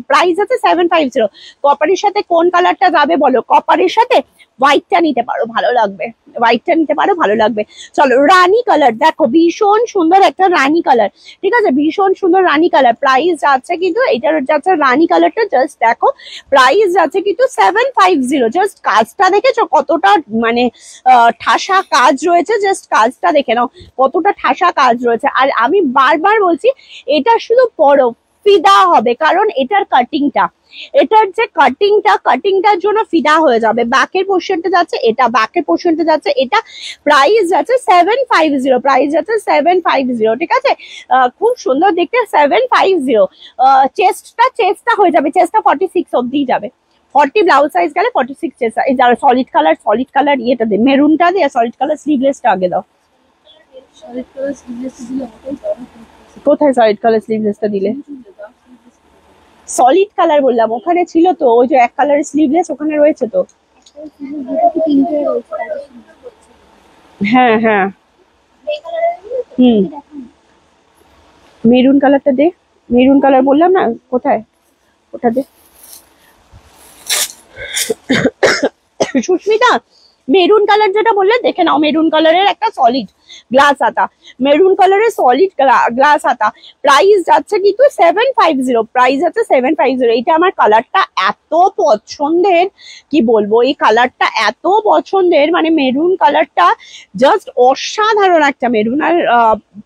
প্রাইস আছে 750। কপারের সাথে কোন কালারটা যাবে বলো? কপারের সাথে হোয়াইটটা নিতে পারো, ভালো লাগবে, হোয়াইটটা নিতে পারো, ভালো লাগবে। চলো রানী কালার দেখো, ভীষণ সুন্দর একটা রানী কালার, ঠিক আছে, ভীষণ সুন্দর রানী কালার। প্রাইস যাচ্ছে কিন্তু এটার যাচ্ছে রানী কালারটা, জাস্ট দেখো প্রাইস যাচ্ছে কিন্তু 750। জাস্ট কাজটা দেখেছো কতটা মানে ঠাসা কাজ রয়েছে, জাস্ট কাজটা দেখে নাও কতটা ঠাসা কাজ রয়েছে। আর আমি বারবার বলছি এটা শুধু পরো, ফিদা হবে, কারণ এটার এটার যে কাটিংটার জন্য ফিদা হয়ে যাবে। ব্যাকের পোর্শনটা যাচ্ছে এটা, ব্যাকের পোর্শনটা যাচ্ছে এটা। প্রাইস যাচ্ছে 750, প্রাইস যাচ্ছে 750, ঠিক আছে। খুব সুন্দর দেখতে 750। চেস্টটা হয়ে যাবে, চেস্টটা 46 অব্দি যাবে। 40 ব্লাউজ সাইজ গেলে 46 চেস্ট। এই যারা সলিড কালার ইয়েটা দে, মেরুনটা দিয়ে, সলিড কালার স্লিভলেসটা আগে দাও। কোথায় সলিড কালার স্লিভলেসটা দিলে? সলিড কালার বললাম, ওখানে ছিল তো, ওই যে এক কালারের স্লিভলেস ওখানে রয়েছে তো। হ্যাঁ হ্যাঁ মেরুন কালারটা দে, মেরুন কালার বললাম না, কোথায় ওটা দে। সুস্মিতা মেরুন কালার যেটা বললে দেখে নাও, মেরুন কালারের একটা সলিড গ্লাস আতা, মেরুন কালারের সলিড গ্লাস আতা। প্রাইস যাচ্ছে কিন্তু 750, প্রাইস যাচ্ছে 750। এইটা আমার কালারটা এত পছন্দের, কি বলবো, এই কালারটা এত পছন্দের, মানে মেরুন কালারটা জাস্ট অসাধারণ একটা মেরুন, আর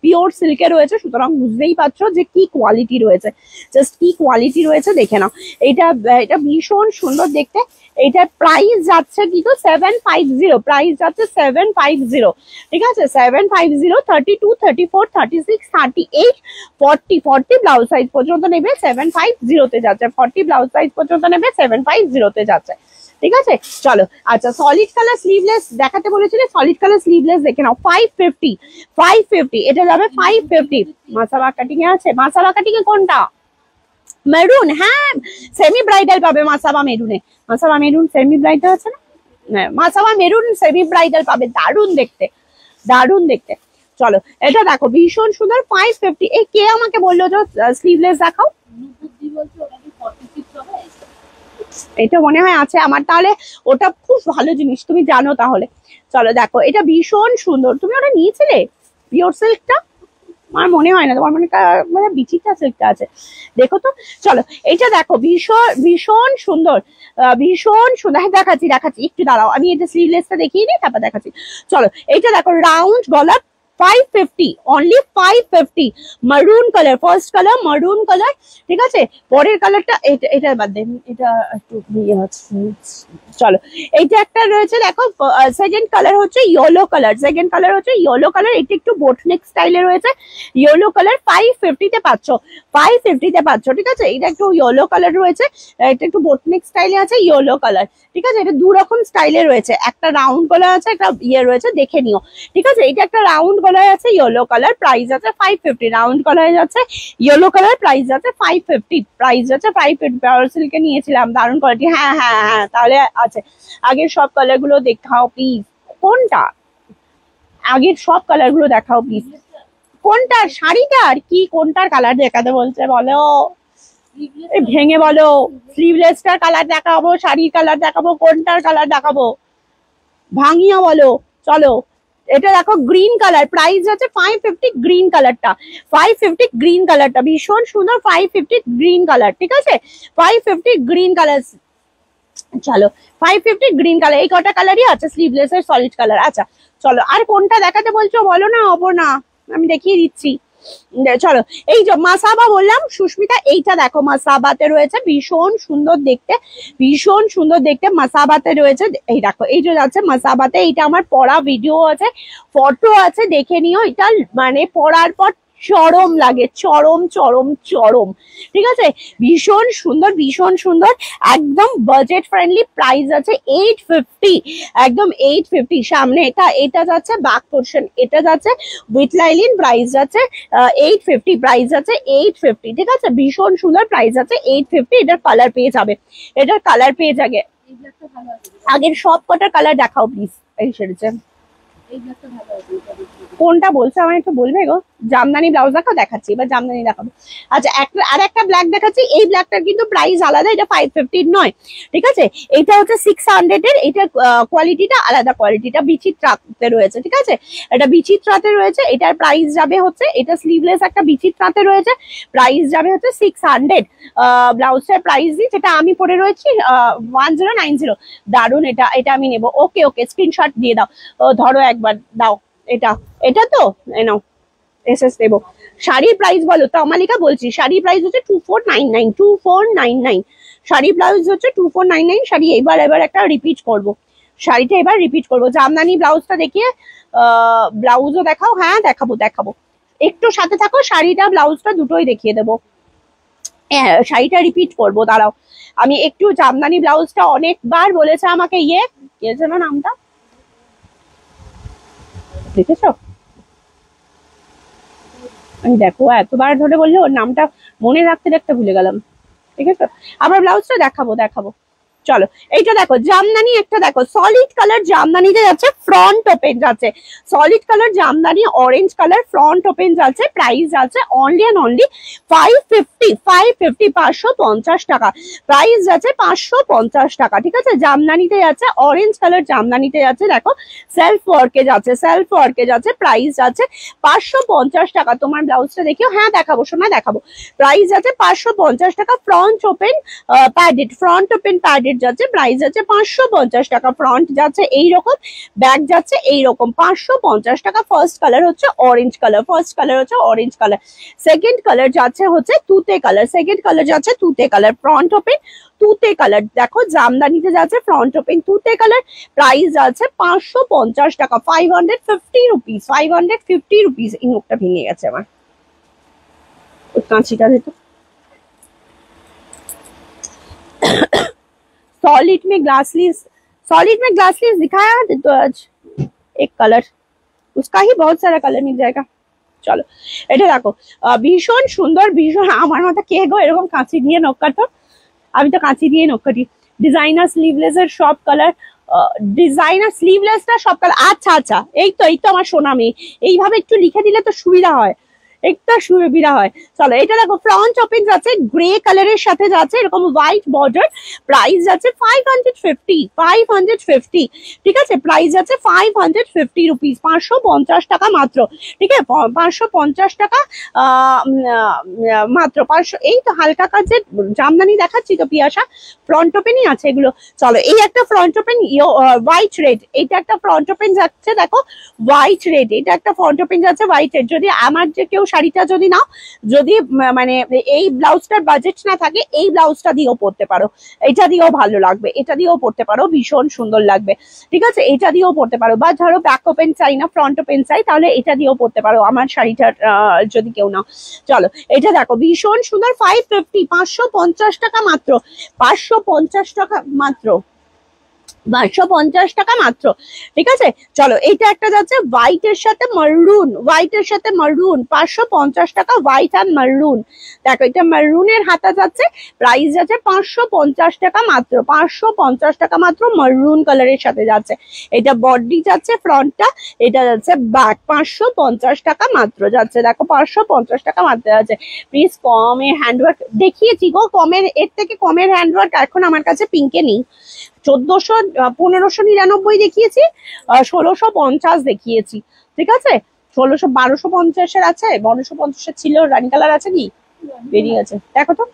পিওর সিল্কে রয়েছে, সুতরাং বুঝতেই পারছো যে কি কোয়ালিটি রয়েছে, জাস্ট কি কোয়ালিটি রয়েছে দেখে নাও। এটা ভীষণ সুন্দর দেখতে। এইটার প্রাইস যাচ্ছে কিন্তু 750, প্রাইস যাচ্ছে 750, ঠিক আছে 750। 32, 34, 36, 38, 40 ব্লাউজ সাইজ পর্যন্ত নেবে 750 তে যাচ্ছে, 40 ব্লাউজ সাইজ পর্যন্ত নেবে 750 তে যাচ্ছে, ঠিক আছে। চলো আচ্ছা সলিড কালার স্লিভলেস দেখাতে বলেছিলে, সলিড কালার স্লিভলেস দেখে নাও। 550, এটা যাবে 550। মাসাবা কাটিং এ আছে, মাসাবা কাটিং এ কোনটা? মেরুন, হ্যাঁ সেমি ব্রাইডাল পাবে মাসাবা মেরুনে, মাসাবা মেরুন সেমি ব্রাইডাল আছে না, মাসাবা মেরুন সেমি ব্রাইডাল পাবে, দারুন দেখতে, দারুন দেখতে। চলো এটা দেখো ভীষণ সুন্দর 550। এই কে আমাকে বললো যে স্লিভলেস দেখাও, এটা মনে হয় আছে আমার, তাহলে ওটা খুব ভালো জিনিস তুমি জানো তাহলে। চলো দেখো এটা ভীষণ সুন্দর, তুমি ওটা নিয়েছিলে পিওর সিল্কটা? আমার মনে হয় না, তোমার মানে বিচিত্রা সিল্কটা আছে, দেখো তো। চলো এইটা দেখো ভীষণ ভীষণ সুন্দর, ভীষণ সুন্দর। হ্যাঁ দেখাচ্ছি একটু দাঁড়াও, আমি এটা স্লিভলেসটা দেখিয়ে নিই তারপর দেখাচ্ছি। চলো এইটা দেখো রাউন্ড গলা, 550, অনলি 550। মারুন কালার, ফার্স্ট কালার মারুন কালার, ঠিক আছে। পরের কালারটা এটা বাদ দেন, এটা একটু ইয়ে হচ্ছে। চলো এইটা একটা রয়েছে দেখো, সেকেন্ড কালার হচ্ছে ইয়েলো কালার, সেকেন্ড কালার হচ্ছে ইয়েলো কালার, এটা একটু বোটনেক স্টাইলে রয়েছে, ইয়েলো কালার 550 তে পাচ্ছ, 550 তে পাচ্ছ, ঠিক আছে। এটা একটু ইয়েলো কালার রয়েছে, এটা একটু বোটনেক স্টাইলে আছে, ইয়েলো কালার, ঠিক আছে। এটা দু রকম স্টাইলে রয়েছে, একটা রাউন্ড গলা আছে, একটা ইয়ে রয়েছে, দেখে নিও, ঠিক আছে। এটা একটা রাউন্ড গলায় আছে ইয়েলো কালার, প্রাইস আছে 550। রাউন্ড গলায় যাচ্ছে ইয়েলো কালার, প্রাইস আছে 550, প্রাইস আছে 550। পিওর সিল্কে নিয়েছিলাম, দারুণ কোয়ালিটি। হ্যাঁ হ্যাঁ হ্যাঁ তাহলে আছে। আগের সব কালার গুলো দেখাও প্লিজ, কোনটা আগের সব কালার গুলো দেখাও প্লিজ, কোনটা শাড়িটার কি কোনটার কালার দেখাতে বলছে বলো, ভেঙে বলো। স্লিভলেসটার কালার দেখাবো, শাড়ির কালার দেখাবো, কোনটার কালার দেখাবো ভাঙিয়া বলো। চলো এটা দেখো গ্রিন কালার, প্রাইস আছে 550, গ্রিন কালারটা 550, গ্রিন কালারটা ভীষণ সুন্দর, 550 গ্রিন কালার, ঠিক আছে 550 গ্রিন কালার। চলো 550 গ্রিন কালার, এই কটা কালারই আছে, স্লিভলেস এর সলিড কালার। আচ্ছা চলো আর কোনটা দেখাতে বলছো বলো না অপর্ণা, আমি দেখিয়ে দিচ্ছি। চলো এই যে মাসাবা বললাম সুস্মিতা, এইটা দেখো মাসাবাতে রয়েছে, ভীষণ সুন্দর দেখতে, ভীষণ সুন্দর দেখতে মাসাবাতে রয়েছে। এই দেখো এই যে যাচ্ছে মাসাবাতে, এইটা আমার পরা ভিডিও আছে, ফটো আছে, দেখে নিও। এটা মানে পরার পর চরম লাগে, চরম চরম চরম, ঠিক আছে? ভীষণ সুন্দর, ভীষণ সুন্দর, একদম বাজেট ফ্রেন্ডলি, প্রাইস আছে 850, একদম 850। সামনে এটা যাচ্ছে ব্যাক পোর্শন, এটা যাচ্ছে উইথ লাইলিন, প্রাইস যাচ্ছে 850, প্রাইস আছে 850, ঠিক আছে? ভীষণ সুন্দর, প্রাইস আছে 850। এটার কালার পেয়ে যাবে, এটার কালার পেয়ে যাবে। আগের সব কটার কালার দেখাও প্লিজ। এই সেরেছে কোনটা বলছে আমার একটু বলবে গো? জামদানি ব্লাউজ দেখাও, দেখাচ্ছি এবার জামদানি দেখাবো। আচ্ছা আর একটা ব্ল্যাক দেখাচ্ছি, এই ব্ল্যাকটার কিন্তু প্রাইস আলাদা, এটা 550 নয়, ঠিক আছে? এটা হচ্ছে 600 এর, এটা কোয়ালিটিটা আলাদা, কোয়ালিটিটা বিচিত্রাতে রয়েছে, ঠিক আছে? এটা বিচিত্রাতে রয়েছে, এটার প্রাইস যাবে হচ্ছে, এটা স্লিভলেস একটা বিচিত্রাতে রয়েছে, প্রাইস যাবে হচ্ছে 600। ব্লাউজটার প্রাইস দিই, যেটা আমি পরে রয়েছি 1090, দারুন, এটা আমি নেবো। ওকে ওকে, স্ক্রিনশট দিয়ে দাও, ধরো একবার দাও, এটা তো নাও, এসএস দেবো। শাড়ির প্রাইস বলো তো আমালিকা, বলছি শাড়ির প্রাইস হচ্ছে 2499, 2499, শাড়ি ব্লাউজ হচ্ছে 2499 শাড়ি। এবার একটা রিপিট করব, শাড়িটা এবার রিপিট করবো। জামদানি ব্লাউজটা দেখিয়ে ব্লাউজও দেখাও। হ্যাঁ দেখাবো, একটু সাথে থাকো, শাড়িটা ব্লাউজটা দুটোই দেখিয়ে দেবো। হ্যাঁ শাড়িটা রিপিট করবো, দাঁড়াও আমি একটু, জামদানি ব্লাউজটা অনেকবার বলেছে আমাকে, কে যেন নামটা দেখেছো? আমি দেখো এতবার ধরে বললে ওর নামটা মনে রাখতে ভুলে গেলাম, ঠিক আছে? আবার ব্লাউজটা দেখাবো। চলো এইটা দেখো, জামদানি একটা দেখো, সলিড কালার জামদানিতে যাচ্ছে, ফ্রন্ট ওপেন যাচ্ছে, solid colour Jamdani, orange colour, front open যাচ্ছে, প্রাইস যাচ্ছে অনলি অ্যান্ড অনলি 550, 550 টাকা, প্রাইস যাচ্ছে 550 টাকা, ঠিক আছে? জামদানিতে যাচ্ছে, অরেঞ্জ কালার জামদানিতে যাচ্ছে, দেখো সেলফ ওয়ার্কে যাচ্ছে, প্রাইস যাচ্ছে 550 টাকা। তোমার ব্লাউজটা দেখিও। হ্যাঁ দেখাবো সোনা, দেখাবো। প্রাইস যাচ্ছে 550 টাকা, ফ্রন্ট ওপেন প্যাডেড যাচ্ছে, প্রাইস যাচ্ছে 550 টাকা, ফ্রন্ট যাচ্ছে এইরকম, ব্যাক যাচ্ছে এইরকম, 550 টাকা। ফার্স্ট কালার হচ্ছে অরেঞ্জ কালার, সেকেন্ড কালার যাচ্ছে হচ্ছে তুতে কালার, ফ্রন্ট ওপেন তুতে কালার, দেখো জামদানিতে যাচ্ছে ফ্রন্ট ওপেন তুতে কালার, প্রাইস যাচ্ছে 550 টাকা, 550 রুপিস, 550 রুপিস। এই নোটটা ভেঙে গেছে আমার, কাঁচিটা দিত। सॉलिड में ग्लास लीज दिखाया तो आज एक कलर, उसका ही बहुत सारा कलर मिल जाएगा। চলো এটা দেখো, ভীষণ সুন্দর, ভীষণ, আমার মাথা কে গো এরকম কাঁচি দিয়ে নখ কাটো? আমি তো কাঁচি দিয়ে নখ কাটি। ডিজাইনার স্লিভলেস এর সব কালার, ডিজাইনার স্লিভলেসটা সব কালার। আচ্ছা এই তো আমার সোনা মেয়ে, এইভাবে একটু লিখে দিলে তো সুবিধা হয়, একটা সুবিধা হয়। চলো এটা দেখো, ফ্রন্ট ওপেন যাচ্ছে, গ্রে কালারের সাথে যাচ্ছে, এরকম হোয়াইট বর্ডার, প্রাইস যাচ্ছে 550, ঠিক আছে? প্রাইস যাচ্ছে 550 রুপিস, 550 টাকা মাত্র, ঠিক আছে? 550 টাকা মাত্র, 500। এই তো হালকা কাজের জামদানি দেখাচ্ছি তো পিয়াসা, ফ্রন্ট ওপেনই আছে এগুলো। চলো এই একটা ফ্রন্ট ওপেন হোয়াইট রেড, এইটা একটা ফ্রন্ট ওপেন যাচ্ছে, দেখো হোয়াইট রেড, এটা একটা ফ্রন্ট ওপেন যাচ্ছে হোয়াইট রেড। যদি আমার যে কেউ শাড়িটা যদি নাও, যদি মানে এই ব্লাউজটার বাজেট না থাকে, এই ব্লাউজটা দিয়েও পরতে পারো, এটা দিয়েও ভালো লাগবে, এটা দিয়েও পরতে পারো, ভীষণ সুন্দর লাগবে, ঠিক আছে? এটা দিয়েও পরতে পারো, বা ধরো ব্যাক ওপেন চাই না, ফ্রন্ট ওপেন চাই, তাহলে এটা দিয়েও পরতে পারো আমার শাড়িটার যদি কেউ নাও। চলো এটা দেখো, ভীষণ সুন্দর, 550, 550 টাকা মাত্র, 550 টাকা মাত্র, 550 টাকা মাত্র, ঠিক আছে? চলো এইটা একটা যাচ্ছে হোয়াইটের সাথে মারুন, 550 টাকা, হোয়াইট আর মারুন। দেখো এটা মারুনের হাতা যাচ্ছে, প্রাইস যাচ্ছে 550 টাকা মাত্র, 550 টাকা মাত্র, মারুন কালারের সাথে যাচ্ছে। এটা বডি যাচ্ছে ফ্রন্টটা, এটা যাচ্ছে ব্যাক, 550 টাকা মাত্র যাচ্ছে, দেখো 550 টাকা মাত্র যাচ্ছে। প্লিজ কমের হ্যান্ডওয়ার্ক দেখিয়েছি গো, এর থেকে কমের হ্যান্ডওয়ার্ক এখন আমার কাছে পিঙ্কে নেই। 1599 দেখিয়েছি, 1650 দেখিয়েছি, ঠিক আছে? 1250 আছে, 1250 ছিল, রানী কালার আছে কি? বেরিয়ে গেছে, দেখো তো,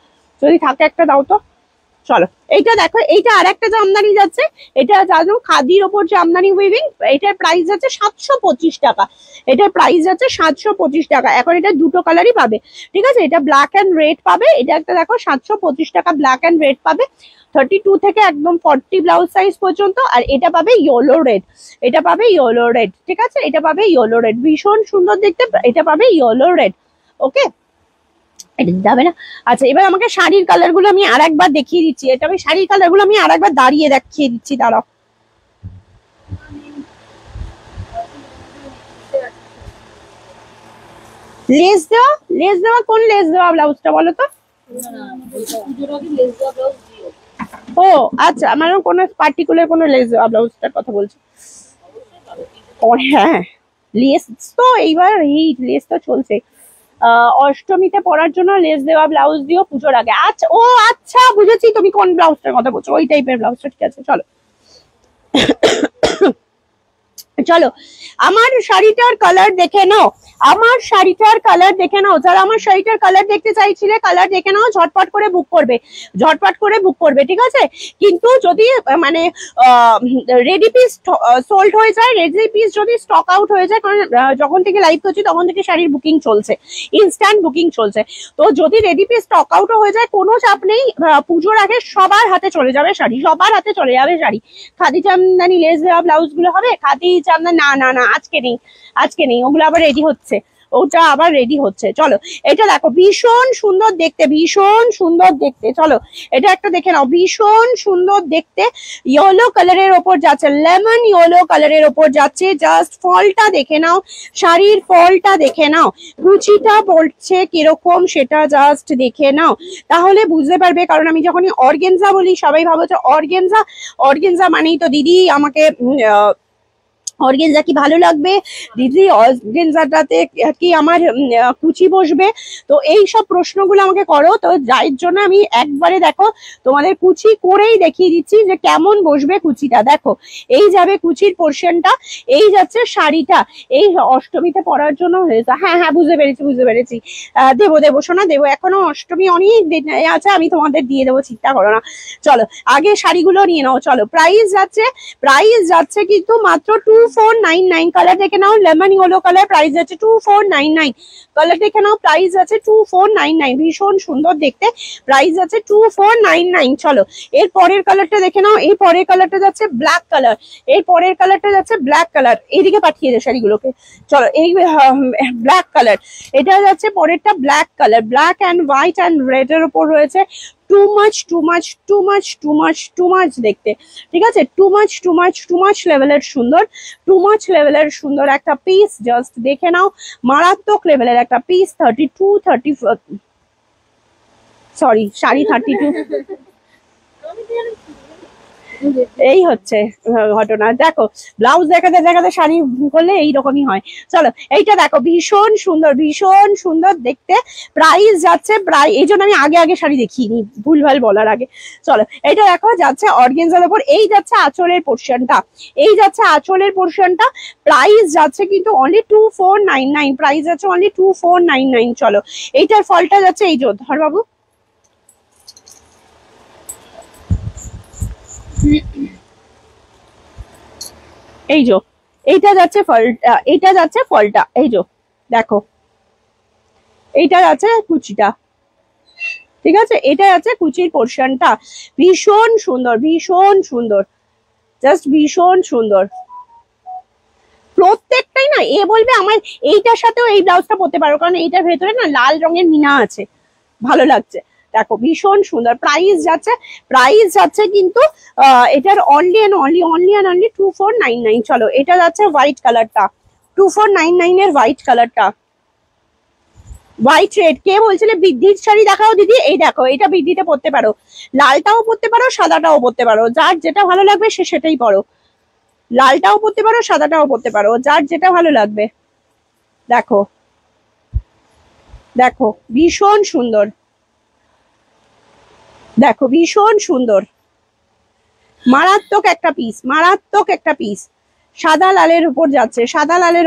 যদি থাকে একটা দাও তো, চলো এইটা দেখো, এইটা আর একটা জামদানি যাচ্ছে, এটা জানো খাদির ওপর জামদানি উইভিং, এটার প্রাইস যাচ্ছে 725 টাকা। এটার প্রাইস যাচ্ছে 725 টাকা। এখন এটা দুটো কালারই পাবে, ঠিক আছে, এটা ব্ল্যাক অ্যান্ড রেড পাবে, এটা একটা দেখো 725 টাকা ব্ল্যাক অ্যান্ড রেড পাবে, 32 থেকে একদম 40 ব্লাউজ সাইজ পর্যন্ত। আর এটা পাবে ইয়েলো রেড, এটা পাবে ইয়েলো রেড, ঠিক আছে, এটা পাবে ইয়েলো রেড, ভীষণ সুন্দর দেখতে, এটা পাবে ইয়েলো রেড। ওকে, এটা দিতে হবে না। আচ্ছা, এবার আমাকে শাড়ির কালার গুলো আমি আর একবার দেখিয়ে দিচ্ছি, এটা আমি শাড়ির কালার গুলো আমি আর একবার দাঁড়িয়ে দেখিয়ে দিচ্ছি, দাঁড়াও। লেস দেওয়া, লেস দেওয়া কোন লেস দেওয়া ব্লাউজটা বলো তো? ও আচ্ছা, আমার কোন পার্টিকুলার কোন লেস দেওয়া ব্লাউজটার কথা বলছি। ও হ্যাঁ, লেস তো এইবার এই লেস তো চলছে, অষ্টমীতে পরার জন্য লেস দেওয়া ব্লাউজ দিও পুজোর আগে। আচ্ছা, ও আচ্ছা বুঝেছি তুমি কোন ব্লাউজটার কথা বলছো, ওই টাইপের ব্লাউজটা, ঠিক আছে। চলো চলো আমার শাড়িটার কালার দেখে নাও, আমার শাড়িটার কালার দেখে নাও, যারা আমার শাড়িটার কালার দেখতে চাইছিলে কালার দেখে নাও, ঝটপট করে বুক করবে, ঝটপট করে বুক করবে, ঠিক আছে। কিন্তু যদি মানে রেডি পিস সোল্ড হয়ে যায়, রেডি পিস যদি স্টক আউট হয়ে যায়, কারণ যখন থেকে লাইভ করছি তখন থেকে শাড়ির বুকিং চলছে, ইনস্ট্যান্ট বুকিং চলছে, তো যদি রেডি পিস স্টক আউটও হয়ে যায় কোনো চাপ নেই, পুজোর আগে সবার হাতে চলে যাবে শাড়ি, সবার হাতে চলে যাবে শাড়ি। খাদি জামদানি লেস দেওয়া ব্লাউজ গুলো হবে, খাদি জামদানি না না না আজকে নেই, আজকে নেই, ওগুলো আবার রেডি হচ্ছে, ওটা আবার রেডি হচ্ছে। চলো এটা দেখো, ভীষণ সুন্দর দেখতে, ভীষণ সুন্দর দেখতে, চলো এটা একটা দেখে নাও, ভীষণ সুন্দর দেখতে, ইয়েলো কালারের ওপর যাচ্ছে, লেমন ইয়েলো কালারের ওপর যাচ্ছে, জাস্ট ফলটা দেখে নাও, শাড়ির ফলটা দেখে নাও, কুচিটা পড়ছে কিরকম সেটা জাস্ট দেখে নাও, তাহলে বুঝতে পারবে। কারণ আমি যখনই অর্গেনজা বলি সবাই ভাবো যে অর্গেনজা, অর্গেনজা মানেই তো দিদি আমাকে অর্গেনজা কি ভালো লাগবে দিদি, অর্গেনজাটাতে কি আমার কুচি বসবে, তো এই সব প্রশ্নগুলো আমাকে করো, তো যার জন্য আমি একবারে দেখো তোমাদের কুচি করেই দেখিয়ে দিচ্ছি যে কেমন বসবে কুচিটা। দেখো এই যাবে কুচির পোর্শনটা, এই যাচ্ছে শাড়িটা, এই অষ্টমীতে পরার জন্য হয়েছে। হ্যাঁ হ্যাঁ বুঝতে পেরেছি, বুঝতে পেরেছি, দেবো দেবো সোনা দেবো, এখনো অষ্টমী অনেক দিন আছে, আমি তোমাদের দিয়ে দেবো, চিন্তা করো না। চলো আগে শাড়িগুলো নিয়ে নাও, চলো প্রাইস যাচ্ছে, প্রাইস যাচ্ছে কিন্তু মাত্র 2499। কালার দেখে নাও, লেমন ইয়েলো কালার, প্রাইস যাচ্ছে 2499। কালার দেখে নাও, প্রাইস যাচ্ছে 2499, ভীষণ সুন্দর দেখতে, প্রাইস যাচ্ছে 2499। চলো এর পরের কালারটা দেখে নাও, এই পরের কালারটা যাচ্ছে ব্ল্যাক কালার, এর পরের কালারটা যাচ্ছে ব্ল্যাক কালার, এইদিকে পাঠিয়ে দে শাড়িগুলোকে। চলো এই ব্ল্যাক কালার, এটা যাচ্ছে পরেরটা black colour, black and white and red এর উপর রয়েছে, too much too much too much too much too much দেখতে, ঠিক আছে, too much too much too much লেভেলের সুন্দর, টু মাচ লেভেলের সুন্দর একটা পিস, জাস্ট দেখে নাও, মারাত্মক লেভেলের একটা পিস, 32 সরি শাড়ি 32, এই হচ্ছে ঘটনা। দেখো ব্লাউজ দেখাতে দেখাতে শাড়ি করলে এইরকমই হয়। চলো এইটা দেখো, ভীষণ সুন্দর, ভীষণ সুন্দর দেখতে, প্রাইস যাচ্ছে প্রায়, এই জন্য আমি আগে আগে শাড়ি দেখিনি ভুলভাল বলার আগে। চলো এইটা দেখো যাচ্ছে অর্গেনজার উপর, এই যাচ্ছে আঁচলের পোর্শনটা, এই যাচ্ছে আঁচলের পোর্শনটা, প্রাইস যাচ্ছে কিন্তু অনলি 2499, প্রাইস যাচ্ছে অনলি 2499। চলো এইটার ফলটা যাচ্ছে এই যে ধর বাবু, এই যে এইটা যাচ্ছে ফলটা, এইটা যাচ্ছে ফলটা, এই যে দেখো এইটা যাচ্ছে কুচিটা, ঠিক আছে, এটা যাচ্ছে কুচির পোর্শনটা, ভীষণ সুন্দর, ভীষণ সুন্দর, জাস্ট ভীষণ সুন্দর। প্রত্যেকটাই না এ বলবে আমার এইটার সাথেও এই ব্লাউজটা পরতে পারো, কারণ এইটার ভেতরে না লাল রঙের মিনা আছে, ভালো লাগছে। দেখো ভীষণ সুন্দর, প্রাইস যাচ্ছে, প্রাইস যাচ্ছে কিন্তু এটার only and only, only and only 2499। চলো এটা যাচ্ছে হোয়াইট কালারটা, 2499 এর হোয়াইট কালারটা, হোয়াইট রেড। কে বলছিলে বৃদ্ধির শাড়ি দেখাও দিদি, এই দেখো এটা বৃদ্ধিতে পরতে পারো, লালটাও পরতে পারো সাদাটাও পরতে পারো, যার যেটা ভালো লাগবে সে সেটাই পরো, লালটাও পরতে পারো সাদাটাও পরতে পারো, যার যেটা ভালো লাগবে। দেখো দেখো ভীষণ সুন্দর, দেখো ভীষণ সুন্দর, মারাত্মক একটা পিস, মারাত্মক একটা পিস, সাদা লালের উপর যাচ্ছে, সাদা লালের